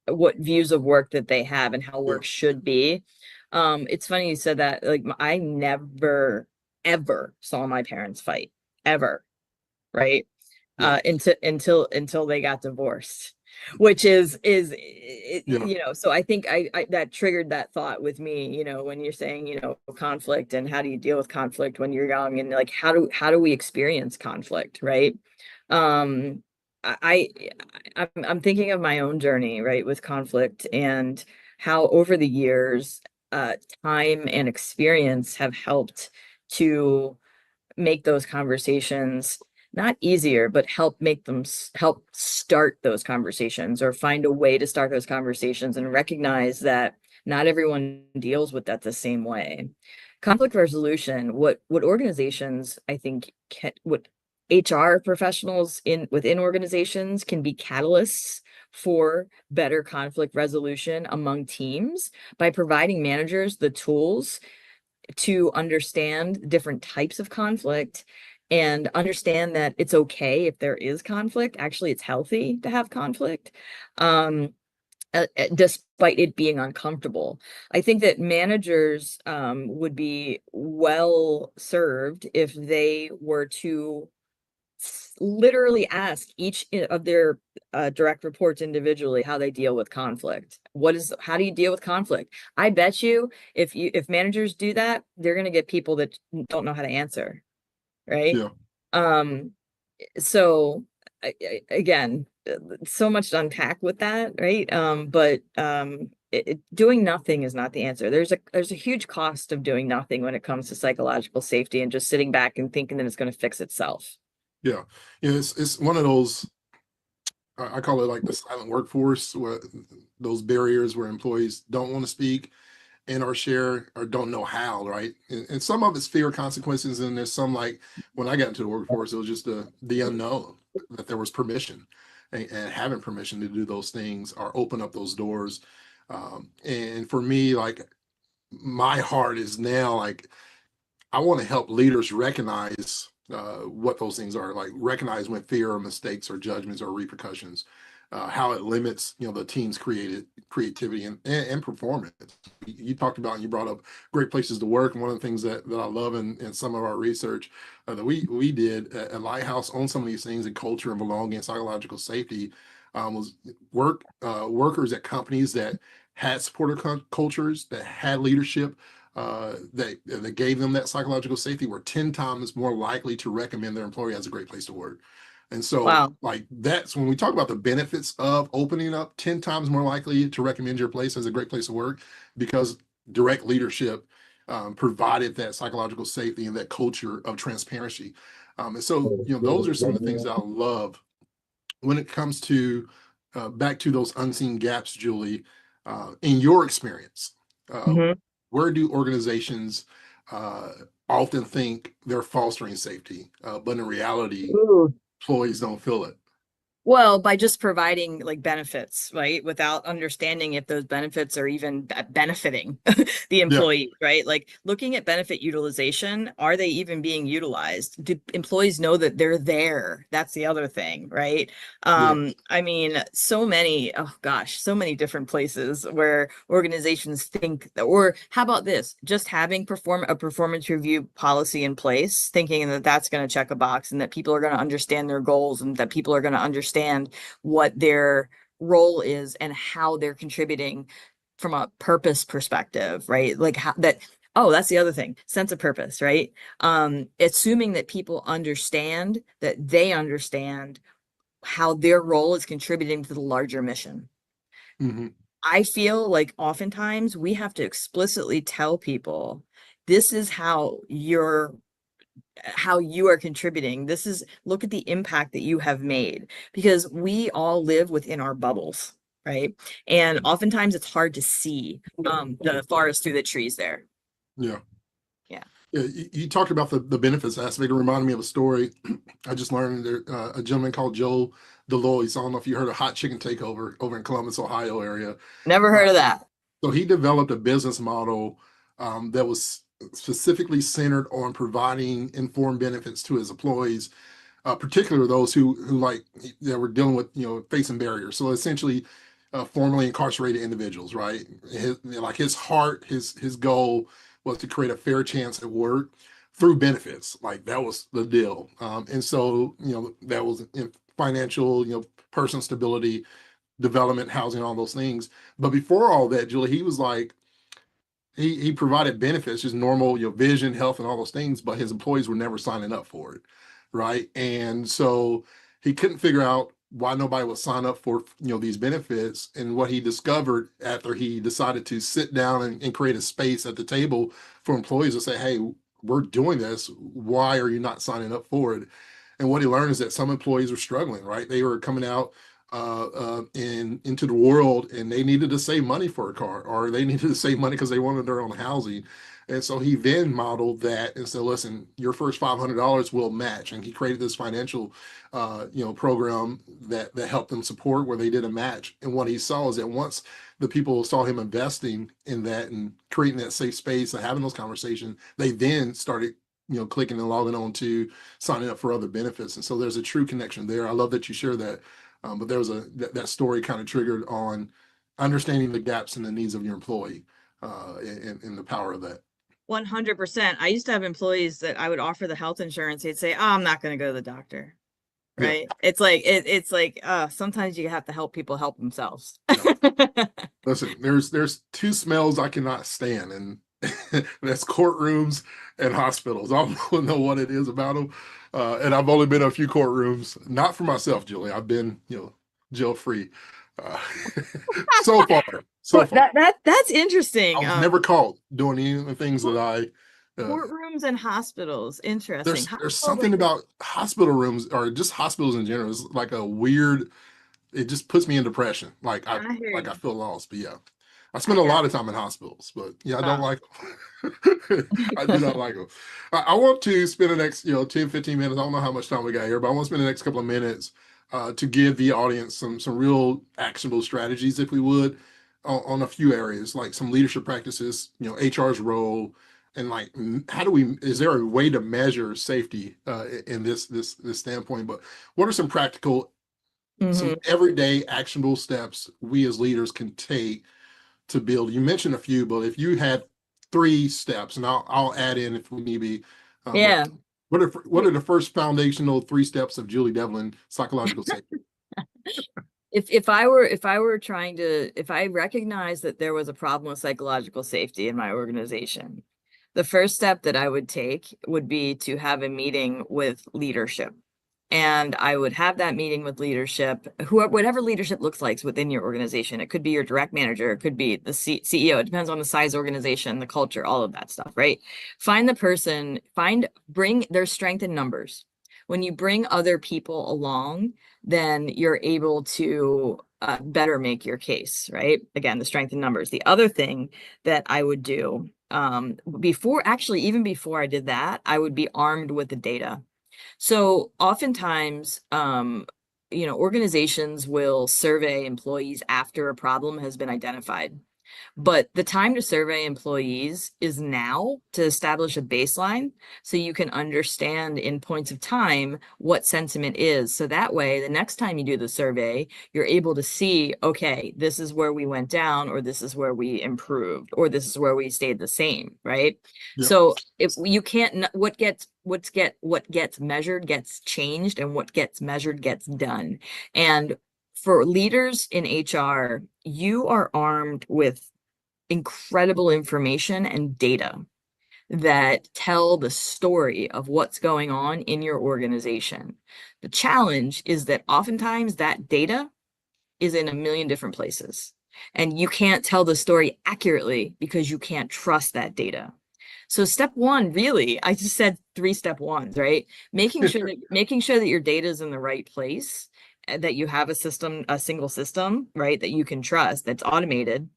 [SPEAKER 2] what views of work that they have and how
[SPEAKER 1] yeah,
[SPEAKER 2] work should be. It's funny you said that. Like, I never ever saw my parents fight, ever, right?
[SPEAKER 1] yeah,
[SPEAKER 2] Until they got divorced, which is
[SPEAKER 1] yeah,
[SPEAKER 2] so I think I that triggered that thought with me, when you're saying, conflict, and how do you deal with conflict when you're young, and like how do we experience conflict, right? um I, I'm thinking of my own journey, right, with conflict, and how over the years, uh time and experience have helped to make those conversations not easier, but help start those conversations, or find a way to start those conversations, and recognize that not everyone deals with that the same way. Conflict resolution, what organizations, I think, what HR professionals within organizations can be catalysts for better conflict resolution among teams, by providing managers the tools to understand different types of conflict, and understand that it's okay if there is conflict. Actually, it's healthy to have conflict, um, despite it being uncomfortable. I think that managers would be well served if they were to literally ask each of their direct reports individually how they deal with conflict. How do you deal with conflict? I bet you, if managers do that, they're going to get people that don't know how to answer, right?
[SPEAKER 1] yeah,
[SPEAKER 2] um so again, so much to unpack with that, right? But doing nothing is not the answer. There's a huge cost of doing nothing when it comes to psychological safety, and just sitting back and thinking that it's going to fix itself.
[SPEAKER 1] yeah. Yeah, it's one of those. I call it like the silent workforce, where those barriers where employees don't want to speak and or share or don't know how, right? And some of it's fear of consequences, and there's some, like when I got into the workforce, it was just the unknown that there was permission, and having permission to do those things or open up those doors. And for me, like my heart is now like I want to help leaders recognize what those things are, like recognize when fear or mistakes or judgments or repercussions, how it limits, the team's creativity and performance. You talked about and you brought up great places to work, and one of the things that I love in some of our research that we did at Lighthouse on some of these things in culture and belonging and psychological safety was workers at companies that had supportive cultures, that had leadership that gave them that psychological safety, were 10 times more likely to recommend their employer as a great place to work. And so,
[SPEAKER 2] Wow.
[SPEAKER 1] like, that's when we talk about the benefits of opening up, 10 times more likely to recommend your place as a great place to work, because direct leadership provided that psychological safety and that culture of transparency. And so, those are some of the things that I love when it comes to back to those unseen gaps, Julie, in your experience. Uh,
[SPEAKER 2] Mhm.
[SPEAKER 1] where do organizations uh, often think they're fostering safety, but in reality,
[SPEAKER 2] Ooh.
[SPEAKER 1] employees don't feel it?
[SPEAKER 2] Well, by just providing like benefits, right? Without understanding if those benefits are even benefiting the
[SPEAKER 1] Yeah,
[SPEAKER 2] employee, right? Like, looking at benefit utilization, are they even being utilized? Do employees know that they're there? That's the other thing, right?
[SPEAKER 1] yeah,
[SPEAKER 2] I mean, so many, oh gosh, so many different places where organizations think that, or how about this? Just having a performance review policy in place, thinking that that's going to check a box, and that people are going to understand their goals, and that people are going to understand what their role is and how they're contributing from a purpose perspective, right? Like, how that, oh, that's the other thing, sense of purpose, right? Assuming that people understand that they understand how their role is contributing to the larger mission.
[SPEAKER 1] hmm,
[SPEAKER 2] I feel like oftentimes we have to explicitly tell people, this is how you are contributing. Look at the impact that you have made, because we all live within our bubbles. right? And oftentimes it's hard to see the forest through the trees there.
[SPEAKER 1] Yeah.
[SPEAKER 2] Yeah.
[SPEAKER 1] Yeah, you talked about the benefits aspect. It reminded me of a story I just learned. There, a gentleman called Joe Delois. I don't know if you heard of Hot Chicken Takeover over in Columbus, Ohio area.
[SPEAKER 2] Never heard of that.
[SPEAKER 1] So he developed a business model that was specifically centered on providing informed benefits to his employees, particularly those who like that were dealing with facing barriers. So essentially, formerly incarcerated individuals, right? His heart, his goal was to create a fair chance at work through benefits. Like that was the deal. And so that was in financial, personal stability, development, housing, all those things. But before all that, Julie, he was like he provided benefits, just normal, vision, health, and all those things, but his employees were never signing up for it, right? And so he couldn't figure out why nobody would sign up for these benefits. And what he discovered after he decided to sit down and create a space at the table for employees to say, "Hey, we're doing this. Why are you not signing up for it?" And what he learned is that some employees were struggling, right? They were coming out into the world, and they needed to save money for a car, or they needed to save money because they wanted their own housing. And so he then modeled that and said, "Listen, your first $500 will match." And he created this financial, program that helped them support where they did a match. And what he saw is that once the people saw him investing in that and creating that safe space and having those conversations, they then started clicking and logging on to signing up for other benefits. And so there's a true connection there. I love that you share that. But there was that story kind of triggered on understanding the gaps and the needs of your employee, and the power of that.
[SPEAKER 2] 100%. I used to have employees that I would offer the health insurance. They'd say, "Oh, I'm not going to go to the doctor."
[SPEAKER 1] Yeah.
[SPEAKER 2] Right? It's like sometimes you have to help people help themselves.
[SPEAKER 1] Yeah. Listen, there's two smells I cannot stand, and that's courtrooms and hospitals. I don't know what it is about them. And I've only been in a few courtrooms, not for myself, Julie. I've been, jail free, uh, so far, so
[SPEAKER 2] Well,
[SPEAKER 1] far.
[SPEAKER 2] that's interesting.
[SPEAKER 1] I was never caught doing any of the things that
[SPEAKER 2] Courtrooms and hospitals. Interesting.
[SPEAKER 1] there's something about hospital rooms or just hospitals in general. It's like a weird, it just puts me in depression. Like
[SPEAKER 2] I hear
[SPEAKER 1] I
[SPEAKER 2] you.
[SPEAKER 1] feel lost. But yeah, I
[SPEAKER 2] I
[SPEAKER 1] spend a
[SPEAKER 2] got
[SPEAKER 1] lot of time in hospitals, but yeah, I don't
[SPEAKER 2] uh,
[SPEAKER 1] like them. I do not like them. I want to spend the next, 10, 15 minutes. I don't know how much time we got here, but I want to spend the next couple of minutes to give the audience some real actionable strategies, if we would, on a few areas, like some leadership practices, HR's role, and like how do we, is there a way to measure safety in this standpoint? But what are some practical, some everyday actionable steps we as leaders can take to build? You mentioned a few, but if you had 3 steps, and I'll add in if we need be.
[SPEAKER 2] yeah.
[SPEAKER 1] But what are the first foundational 3 steps of Julie Develin psychological safety?
[SPEAKER 2] If I were trying to, if I recognized that there was a problem with psychological safety in my organization, the first step that I would take would be to have a meeting with leadership. And I would have that meeting with leadership, whatever leadership looks like within your organization. It could be your direct manager, it could be the CEO. It depends on the size organization, the culture, all of that stuff, right? Find the person, bring their strength in numbers. When you bring other people along, then you're able to better make your case, right? Again, the strength in numbers. The other thing that I would do even before I did that, I would be armed with the data. So oftentimes, organizations will survey employees after a problem has been identified. But the time to survey employees is now to establish a baseline so you can understand in points of time what sentiment is. So that way, the next time you do the survey, you're able to see, okay, this is where we went down, or this is where we improved, or this is where we stayed the same, right?
[SPEAKER 1] Yep.
[SPEAKER 2] So if you can't, what gets measured gets changed, and what gets measured gets done. And for leaders in HR, you are armed with incredible information and data that tell the story of what's going on in your organization. The challenge is that oftentimes that data is in a million different places, and you can't tell the story accurately because you can't trust that data. So step one, really, I just said 3 step ones, right? Making sure that your data is in the right place that you have a system, a single system, right, that you can trust, that's automated.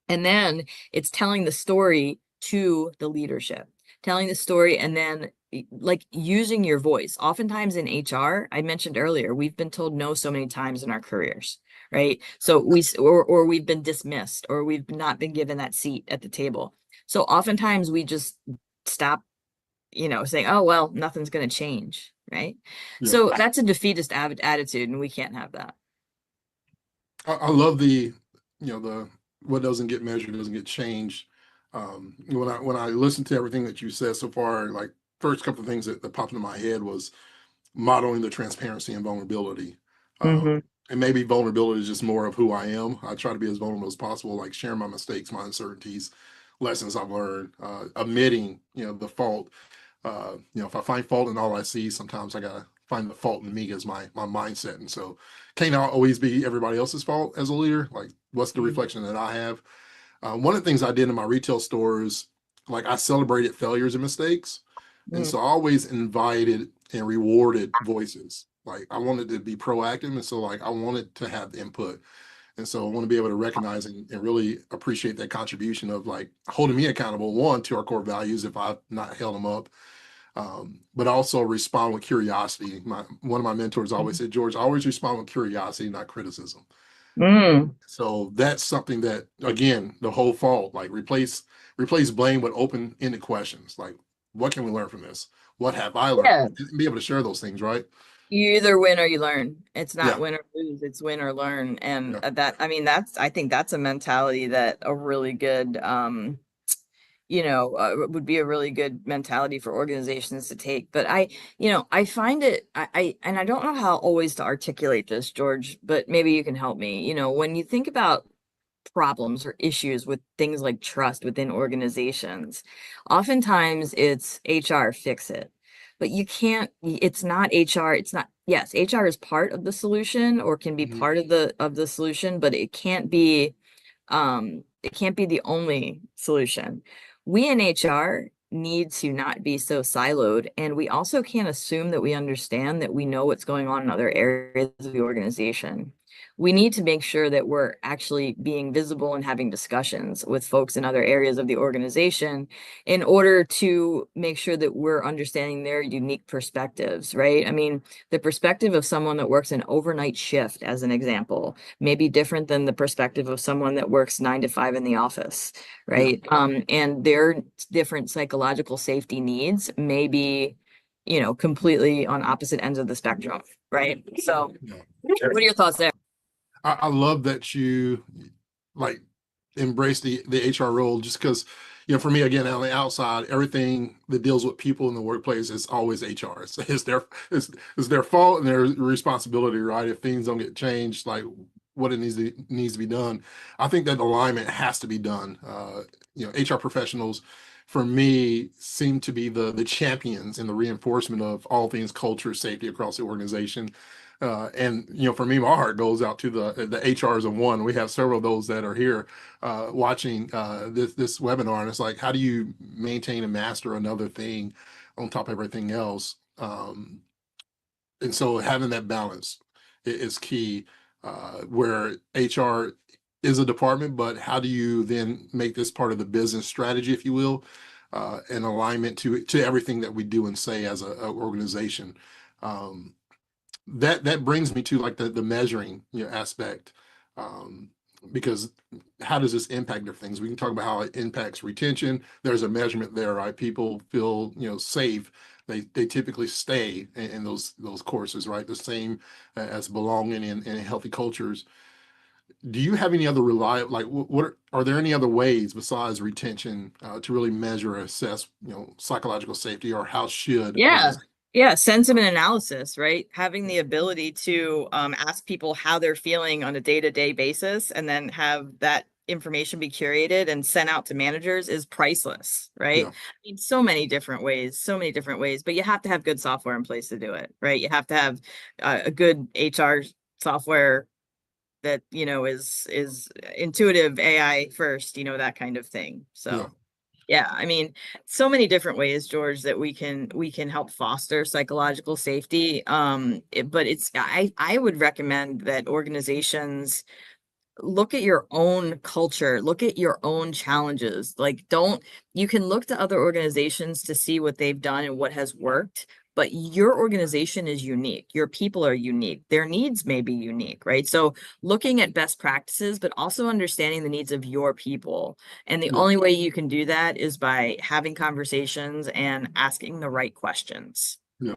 [SPEAKER 2] And then it's telling the story to the leadership, telling the story, and then like using your voice. Oftentimes in HR, I mentioned earlier, we've been told no so many times in our careers, right? So or we've been dismissed, or we've not been given that seat at the table. So oftentimes we just stop, saying, oh, well, nothing's going to change, right?
[SPEAKER 1] Yeah.
[SPEAKER 2] So that's a defeatist attitude, and we can't have that.
[SPEAKER 1] I love the what doesn't get measured doesn't get changed. When I listen to everything that you said so far, like first couple of things that popped into my head was modeling the transparency and vulnerability.
[SPEAKER 2] Mm-hmm.
[SPEAKER 1] And maybe vulnerability is just more of who I am. I try to be as vulnerable as possible, like sharing my mistakes, my uncertainties, lessons I've learned, admitting, the fault. If I find fault in all I see, sometimes I gotta find the fault in me as my mindset. And so can't always be everybody else's fault as a leader. Like what's the reflection that I have? One of the things I did in my retail stores, like I celebrated failures and mistakes. And
[SPEAKER 2] Mm-hmm.
[SPEAKER 1] so I always invited and rewarded voices. Like I wanted to be proactive. And so like I wanted to have input. And so I want to be able to recognize and really appreciate that contribution of like holding me accountable, one, to our core values if I've not held them up, but also respond with curiosity. One of my mentors always said, George, always respond with curiosity, not criticism.
[SPEAKER 2] Mm.
[SPEAKER 1] So that's something that, again, the whole fault, like replace blame with open-ended questions. Like, what can we learn from this? What have I learned?
[SPEAKER 2] Yeah.
[SPEAKER 1] And be able to share those things, right?
[SPEAKER 2] You either win or you learn. It's not
[SPEAKER 1] Yeah,
[SPEAKER 2] win or lose, it's win or learn. And
[SPEAKER 1] yeah,
[SPEAKER 2] I mean, I think that's a mentality that a really good, would be a really good mentality for organizations to take. But I find it, and I don't know how always to articulate this, George, but maybe you can help me. When you think about problems or issues with things like trust within organizations, oftentimes it's HR fix it. But you can't, it's not HR, it's not, yes, HR is part of the solution or can be
[SPEAKER 1] mhm,
[SPEAKER 2] part of the solution, but it can't be the only solution. We in HR need to not be so siloed, and we also can't assume that we understand that we know what's going on in other areas of the organization. We need to make sure that we're actually being visible and having discussions with folks in other areas of the organization in order to make sure that we're understanding their unique perspectives, right? I mean, the perspective of someone that works an overnight shift, as an example, may be different than the perspective of someone that works 9 to 5 in the office,
[SPEAKER 1] yeah,
[SPEAKER 2] right? And their different psychological safety needs may be, completely on opposite ends of the spectrum, right? So,
[SPEAKER 1] yeah.
[SPEAKER 2] what are your thoughts there?
[SPEAKER 1] I love that you like embrace the HR role just because, for me, again, on the outside, everything that deals with people in the workplace is always HR. It's their fault and their responsibility, right? If things don't get changed, like what it needs to be done. I think that alignment has to be done. HR professionals, for me, seem to be the champions in the reinforcement of all things culture, safety across the organization. And for me, my heart goes out to the HRs of one. We have several of those that are here watching this webinar, and it's like, how do you maintain and master another thing on top of everything else? And so having that balance is key. Where HR is a department, but how do you then make this part of the business strategy, if you will, in alignment to everything that we do and say as a organization? Um, that brings me to like the measuring aspect, um, because how does this impact different things? We can talk about how it impacts retention. There's a measurement there, right? People feel safe. They typically stay in those courses, right? The same as belonging in healthy cultures. Do you have any other reliable, like what are there any other ways besides retention to really measure or assess psychological safety, or how should
[SPEAKER 2] Yeah.
[SPEAKER 1] organizations?
[SPEAKER 2] Yeah, sentiment analysis, right? Having the ability to ask people how they're feeling on a day-to-day basis and then have that information be curated and sent out to managers is priceless, right?
[SPEAKER 1] Yeah,
[SPEAKER 2] I mean, so many different ways, but you have to have good software in place to do it, right? You have to have a good HR software that, is intuitive, AI first, that kind of thing.
[SPEAKER 1] yeah.
[SPEAKER 2] So, Yeah, I mean, so many different ways, George, that we can help foster psychological safety. But I would recommend that organizations look at your own culture, look at your own challenges. Like, don't, you can look to other organizations to see what they've done and what has worked, but your organization is unique. Your people are unique. Their needs may be unique, right? So, looking at best practices, but also understanding the needs of your people. And the
[SPEAKER 1] Yeah.
[SPEAKER 2] only way you can do that is by having conversations and asking the right questions.
[SPEAKER 1] Yeah.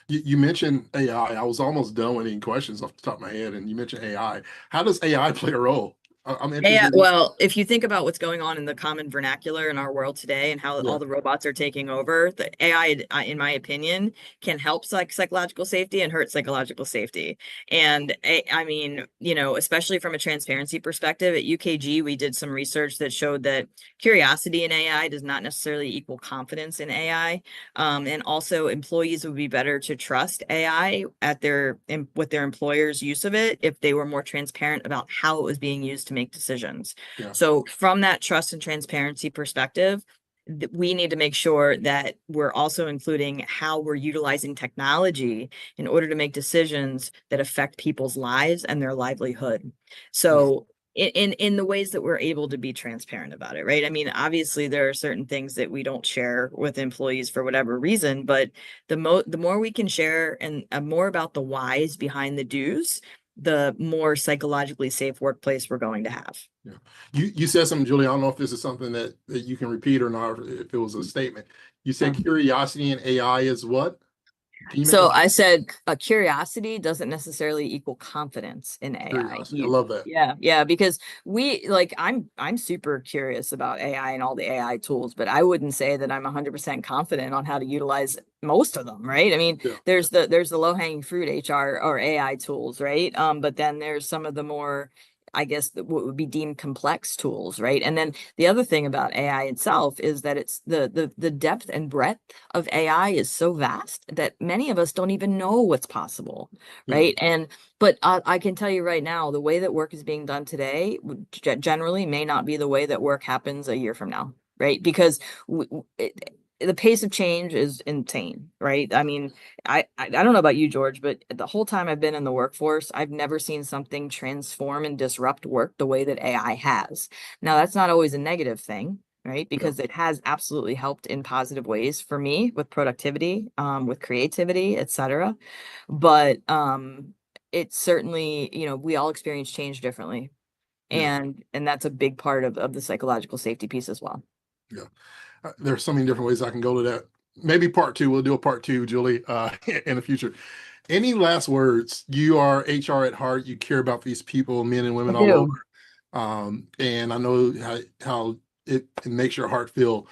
[SPEAKER 1] You mentioned AI. I was almost done with any questions off the top of my head, and you mentioned AI. How does AI play a role? I'm
[SPEAKER 2] AI,
[SPEAKER 1] interested in.
[SPEAKER 2] well, if you think about what's going on in the common vernacular in our world today and how
[SPEAKER 1] Yeah.
[SPEAKER 2] all the robots are taking over, the AI, in my opinion, can help psychological safety and hurt psychological safety. And I mean, especially from a transparency perspective, at UKG, we did some research that showed that curiosity in AI does not necessarily equal confidence in AI. And also, employees would be better to trust AI with their employer's use of it if they were more transparent about how it was being used to make decisions.
[SPEAKER 1] Yeah.
[SPEAKER 2] So, from that trust and transparency perspective, we need to make sure that we're also including how we're utilizing technology in order to make decisions that affect people's lives and their livelihood.
[SPEAKER 1] Yeah.
[SPEAKER 2] So, in the ways that we're able to be transparent about it, right? I mean, obviously there are certain things that we don't share with employees for whatever reason, but the more we can share and more about the whys behind the do's, the more psychologically safe workplace we're going to have.
[SPEAKER 1] Yeah. You said something, Julie. I don't know if this is something that you can repeat or not, or if it was a statement. You said curiosity in AI is what? Can you make
[SPEAKER 2] So
[SPEAKER 1] that
[SPEAKER 2] I said curiosity doesn't necessarily equal confidence in AI.
[SPEAKER 1] curiosity? I love that.
[SPEAKER 2] Yeah, because I'm super curious about AI and all the AI tools, but I wouldn't say that I'm 100% confident on how to utilize most of them, right? I mean,
[SPEAKER 1] Yeah.
[SPEAKER 2] there's the low-hanging fruit HR or AI tools, right? But then there's some of the more, I guess, what would be deemed complex tools, right? And then the other thing about AI itself is that it's the depth and breadth of AI is so vast that many of us don't even know what's possible,
[SPEAKER 1] Yeah.
[SPEAKER 2] right? But I can tell you right now, the way that work is being done today generally may not be the way that work happens a year from now, right? Because the pace of change is insane, right? I mean, I don't know about you, George, but the whole time I've been in the workforce, I've never seen something transform and disrupt work the way that AI has. Now, that's not always a negative thing, right?
[SPEAKER 1] Yeah.
[SPEAKER 2] Because it has absolutely helped in positive ways for me with productivity, with creativity, etc. But it's certainly, we all experience change differently.
[SPEAKER 1] Yeah.
[SPEAKER 2] And that's a big part of the psychological safety piece as well.
[SPEAKER 1] Yeah. There's so many different ways I can go to that. Maybe part two. We'll do a part two, Julie, in the future. Any last words? You are HR at heart. You care about these people, men and
[SPEAKER 2] I
[SPEAKER 1] women all
[SPEAKER 2] do.
[SPEAKER 1] over. And I know how it makes your heart feel.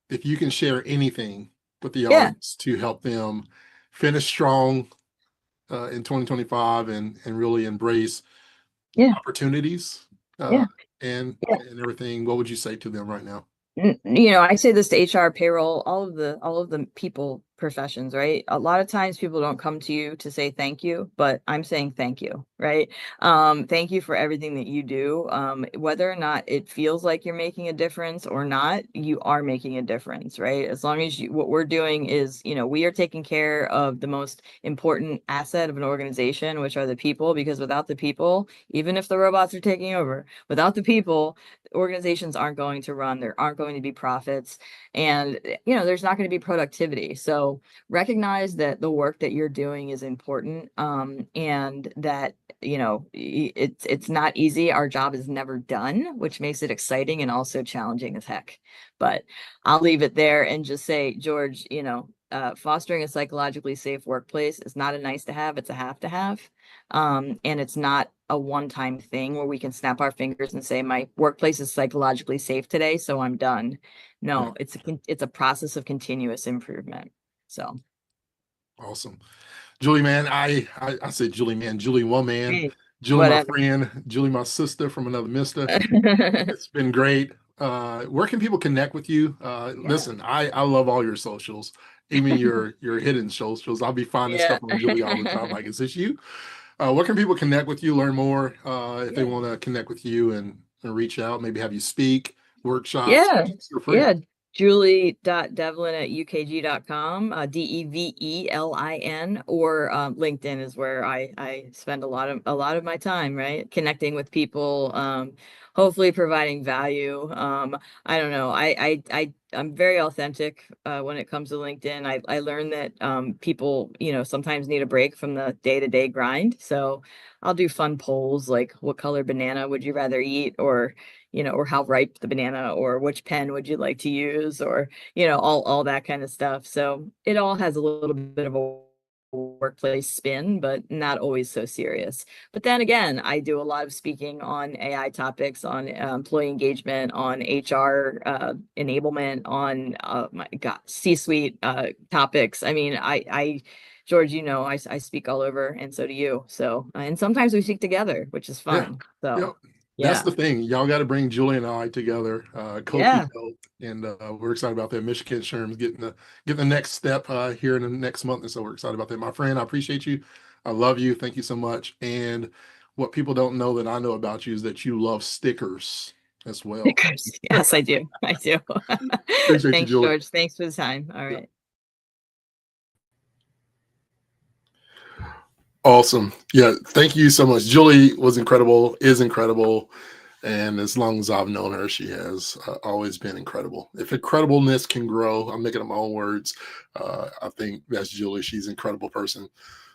[SPEAKER 1] If you can share anything with the
[SPEAKER 2] Yeah,
[SPEAKER 1] audience to help them finish strong in 2025 and really embrace
[SPEAKER 2] yeah,
[SPEAKER 1] opportunities uh,
[SPEAKER 2] yeah. Yeah.
[SPEAKER 1] and everything, what would you say to them right now?
[SPEAKER 2] I say this to HR, payroll, all of the people professions, right? A lot of times people don't come to you to say thank you, but I'm saying thank you, right? Thank you for everything that you do. Whether or not it feels like you're making a difference or not, you are making a difference, right? As long as what we're doing is, we are taking care of the most important asset of an organization, which are the people, because without the people, even if the robots are taking over, without the people, organizations aren't going to run, there aren't going to be profits, and there's not going to be productivity. So recognize that the work that you're doing is important, and that it's not easy. Our job is never done, which makes it exciting and also challenging as heck. But I'll leave it there and just say, George, fostering a psychologically safe workplace is not a nice to have, it's a have to have. And it's not a one-time thing where we can snap our fingers and say, my workplace is psychologically safe today, so I'm done.
[SPEAKER 1] Yeah,
[SPEAKER 2] No, it's a process of continuous improvement. So,
[SPEAKER 1] awesome. Julie, man, I said Julie, man, Julie, woman,
[SPEAKER 2] hey,
[SPEAKER 1] Julie, my
[SPEAKER 2] whatever.
[SPEAKER 1] friend, Julie, my sister from another mister. It's been great. Where can people connect with you?
[SPEAKER 2] Yeah.
[SPEAKER 1] Listen, I love all your socials, even your hidden socials. I'll be finding
[SPEAKER 2] Yeah.
[SPEAKER 1] stuff on Julie all the time. Like, is this you? Where can people connect with you, learn more if they
[SPEAKER 2] Yeah.
[SPEAKER 1] want to connect with you and reach out, maybe have you speak? workshops.
[SPEAKER 2] Yeah.
[SPEAKER 1] Feel free.
[SPEAKER 2] Yeah. Julie.devlin@ukg.com, Develin, or LinkedIn is where I spend a lot of my time, right? Connecting with people, hopefully providing value. I don't know. I'm very authentic when it comes to LinkedIn. I learned that people, sometimes need a break from the day-to-day grind. So I'll do fun polls like, what color banana would you rather eat, or or how ripe the banana, or which pen would you like to use, or all that kind of stuff. So it all has a little bit of a workplace spin, but not always so serious. But then again, I do a lot of speaking on AI topics, on employee engagement, on HR enablement, on my God, C-suite topics. I mean, George, I speak all over, and so do you. So, and sometimes we speak together, which is
[SPEAKER 1] Yeah.
[SPEAKER 2] fun.
[SPEAKER 1] Yep.
[SPEAKER 2] So,
[SPEAKER 1] That's
[SPEAKER 2] yeah,
[SPEAKER 1] the thing. Y'all got to bring Julie and I together,
[SPEAKER 2] yeah.
[SPEAKER 1] co-PO, and we're excited about that. Michigan Sherm's getting the next step here in the next month, and so we're excited about that. My friend, I appreciate you. I love you. Thank you so much. And what people don't know that I know about you is that you love stickers as well.
[SPEAKER 2] Stickers. Yes, I do. I do.
[SPEAKER 1] Appreciate you,
[SPEAKER 2] Thanks,
[SPEAKER 1] Julie.
[SPEAKER 2] George. Thanks for the time. All
[SPEAKER 1] Yep.
[SPEAKER 2] right.
[SPEAKER 1] Awesome. Yeah. Thank you so much. Julie was incredible, is incredible. And as long as I've known her, she has always been incredible. If incredibleness can grow, I'm making up my own words. I think that's Julie. She's an incredible person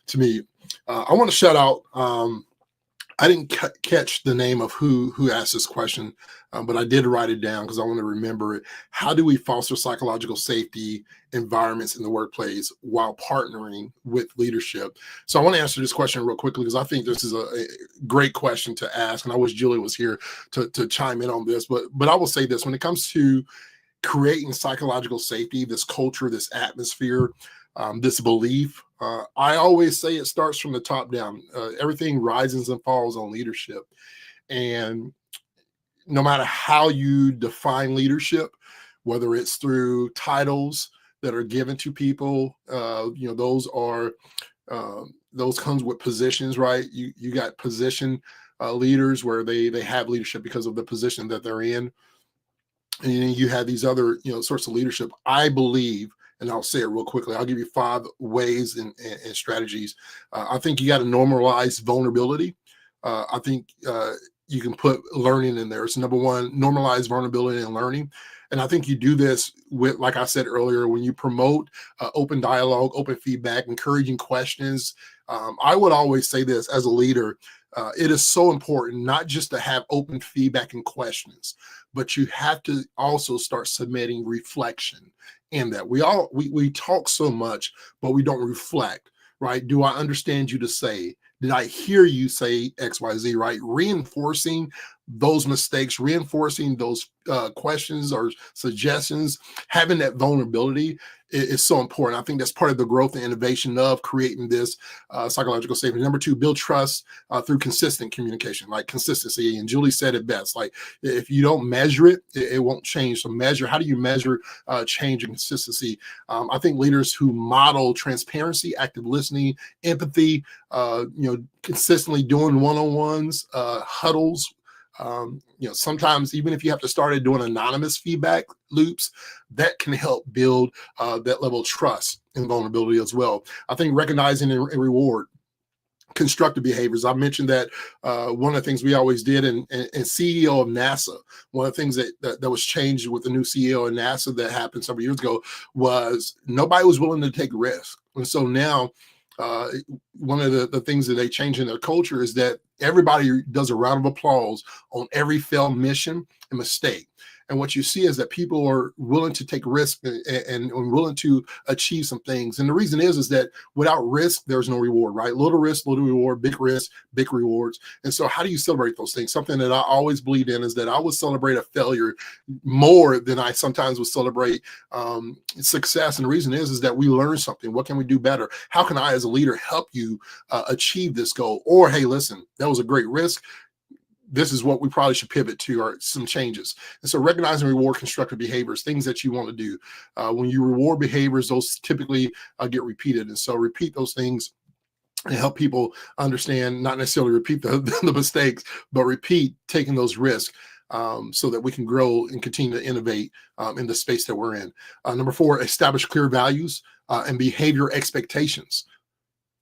[SPEAKER 1] to me. I want to shout out. I didn't catch the name of who asked this question, but I did write it down because I want to remember it. How do we foster psychological safety environments in the workplace while partnering with leadership? So I want to answer this question real quickly because I think this is a great question to ask, and I wish Julie was here to chime in on this. But I will say this: when it comes to creating psychological safety, this culture, this atmosphere, this belief. I always say it starts from the top down. Everything rises and falls on leadership. And no matter how you define leadership, whether it's through titles that are given to people, those comes with positions, right? You got position leaders where they have leadership because of the position that they're in, and you have these other sorts of leadership. I believe, and I'll say it real quickly, I'll give you 5 ways and strategies. I think you got to normalize vulnerability. I think you can put learning in there. So number 1, normalize vulnerability and learning. And I think you do this with, like I said earlier, when you promote open dialogue, open feedback, encouraging questions. I would always say this as a leader: it is so important not just to have open feedback and questions, but you have to also start submitting reflection in that. We talk so much, but we don't reflect, right? Do I understand you to say? Did I hear you say XYZ, right? Reinforcing those mistakes, reinforcing those questions or suggestions, having that vulnerability is so important. I think that's part of the growth and innovation of creating this psychological safety. Number 2, build trust through consistent communication, like consistency. And Julie said it best: like, if you don't measure it, it won't change. So measure. How do you measure change and consistency? I think leaders who model transparency, active listening, empathy, consistently doing one-on-ones, huddles. Sometimes even if you have to start doing anonymous feedback loops, that can help build that level of trust and vulnerability as well. I think recognizing and reward constructive behaviors. I mentioned that one of the things we always did, and CEO of NASA, one of the things that was changed with the new CEO of NASA that happened several years ago was nobody was willing to take risks. And so now one of the things that they change in their culture is that everybody does a round of applause on every failed mission and mistake. And what you see is that people are willing to take risks and willing to achieve some things. And the reason is that without risk, there's no reward, right? Little risk, little reward; big risk, big rewards. And so how do you celebrate those things? Something that I always believed in is that I would celebrate a failure more than I sometimes would celebrate success. And the reason is that we learn something. What can we do better? How can I, as a leader, help you achieve this goal? Or, hey, listen, that was a great risk. This is what we probably should pivot to, or some changes. And so recognize and reward constructive behaviors, things that you want to do. When you reward behaviors, those typically get repeated. And so repeat those things and help people understand, not necessarily repeat the mistakes, but repeat taking those risks. so that we can grow and continue to innovate in the space that we're in. Number 4, establish clear values and behavior expectations.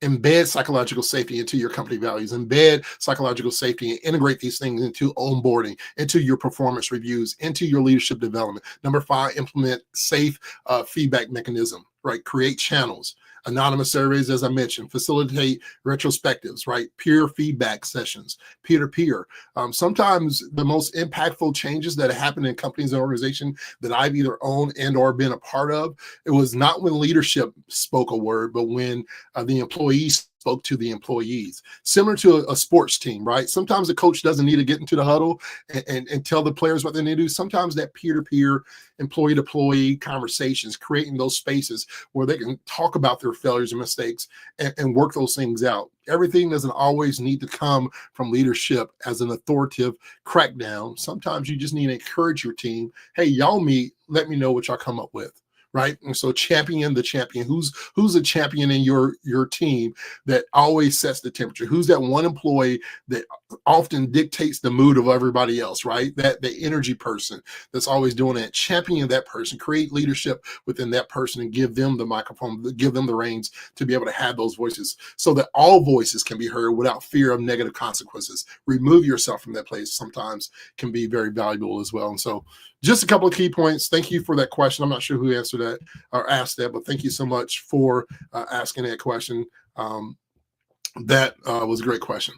[SPEAKER 1] Embed psychological safety into your company values, embed psychological safety and integrate these things into onboarding, into your performance reviews, into your leadership development. Number 5, implement safe feedback mechanism, right? Create channels, anonymous surveys, as I mentioned, facilitate retrospectives, right? Peer feedback sessions, peer-to-peer. Sometimes the most impactful changes that happen in companies and organizations that I've either owned and or been a part of, it was not when leadership spoke a word, but when the employees spoke to the employees. Similar to a sports team, right? Sometimes the coach doesn't need to get into the huddle and tell the players what they need to do. Sometimes that peer-to-peer, employee-to-employee conversations, creating those spaces where they can talk about their failures and mistakes and work those things out. Everything doesn't always need to come from leadership as an authoritative crackdown. Sometimes you just need to encourage your team. Hey, y'all meet, let me know what y'all come up with. Right. And so champion the champion. Who's a champion in your team that always sets the temperature? Who's that one employee that often dictates the mood of everybody else, right? That the energy person that's always doing it. Champion that person, create leadership within that person and give them the microphone, give them the reins to be able to have those voices so that all voices can be heard without fear of negative consequences. Remove yourself from that place sometimes can be very valuable as well. And so just a couple of key points. Thank you for that question. I'm not sure who answered that or asked that, but thank you so much for asking that question. That was a great question.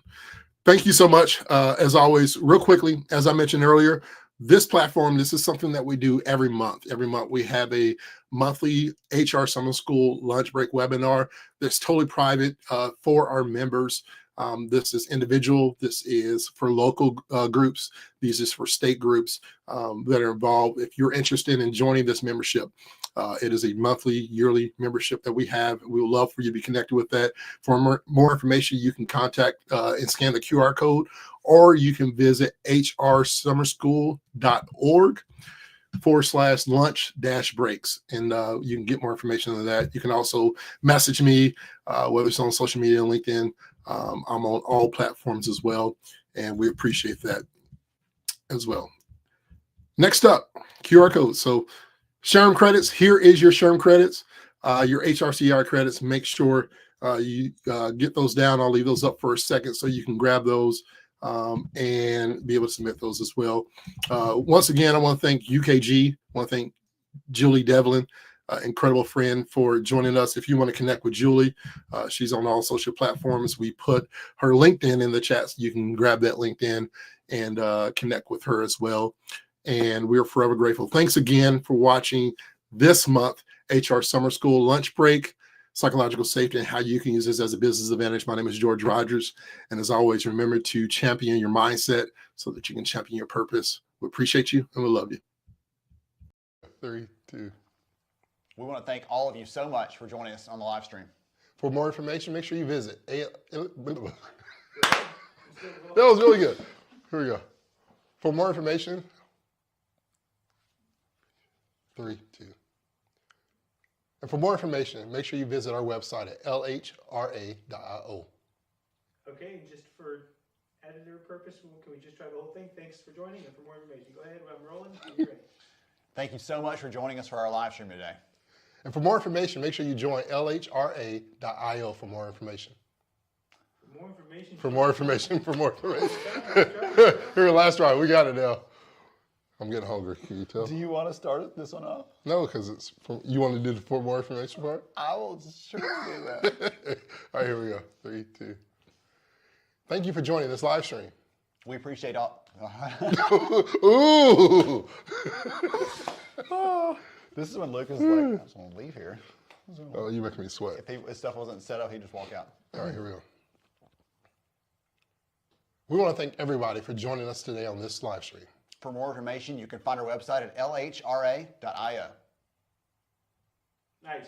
[SPEAKER 1] Thank you so much. As always, real quickly, as I mentioned earlier, this platform, this is something that we do every month. Every month we have a monthly HR Summer School lunch break webinar that's totally private for our members. This is individual. This is for local groups. This is for state groups that are involved. If you're interested in joining this membership, it is a monthly, yearly membership that we have. We would love for you to be connected with that. For more information, you can contact and scan the QR code, or you can visit hrsummerschool.org/lunch-breaks, and you can get more information on that. You can also message me, whether it's on social media and LinkedIn. I'm on all platforms as well, and we appreciate that as well. Next up, QR code. So SHRM credits, here is your SHRM credits, your HRCR credits. Make sure you get those down. I'll leave those up for a second so you can grab those and be able to submit those as well. Once again, I want to thank UKG. I want to thank Julie Develin, incredible friend, for joining us. If you want to connect with Julie, she's on all social platforms. We put her LinkedIn in the chat, so you can grab that LinkedIn and connect with her as well. And we're forever grateful. Thanks again for watching this month HR Summer School Lunch Break, Psychological Safety, and how you can use this as a business advantage. My name is George Rogers. And as always, remember to champion your mindset so that you can champion your purpose. We appreciate you and we love you. 3, 2.
[SPEAKER 3] We want to thank all of you so much for joining us on the live stream.
[SPEAKER 1] For more information, make sure you visit. That was really good. Here we go. For more information, 3, 2. And for more information, make sure you visit our website at lhra.io.
[SPEAKER 4] Okay, just for editor purpose, can we just try the whole thing? Thanks for joining, and for more information, go ahead. I'm rolling. You're great.
[SPEAKER 3] Thank you so much for joining us for our live stream today.
[SPEAKER 1] And for more information, make sure you join lhra.io for more information.
[SPEAKER 4] For more information.
[SPEAKER 1] For more information. For more information. Here, last try. We got it now. I'm getting hungry. Can you tell?
[SPEAKER 3] Do you want to start this one off?
[SPEAKER 1] No, because it's from, you want to do the for more information part?
[SPEAKER 3] I will sure do that.
[SPEAKER 1] All right, here we go. 3, 2. Thank you for joining this live stream.
[SPEAKER 3] We appreciate all.
[SPEAKER 1] Ooh.
[SPEAKER 3] This is when Lucas is like, I just want to leave here.
[SPEAKER 1] Oh, you making me sweat.
[SPEAKER 3] If his stuff wasn't set up, he'd just walk out.
[SPEAKER 1] All right, here we go. We want to thank everybody for joining us today on this live stream.
[SPEAKER 3] For more information, you can find our website at lhra.io.
[SPEAKER 4] Nice.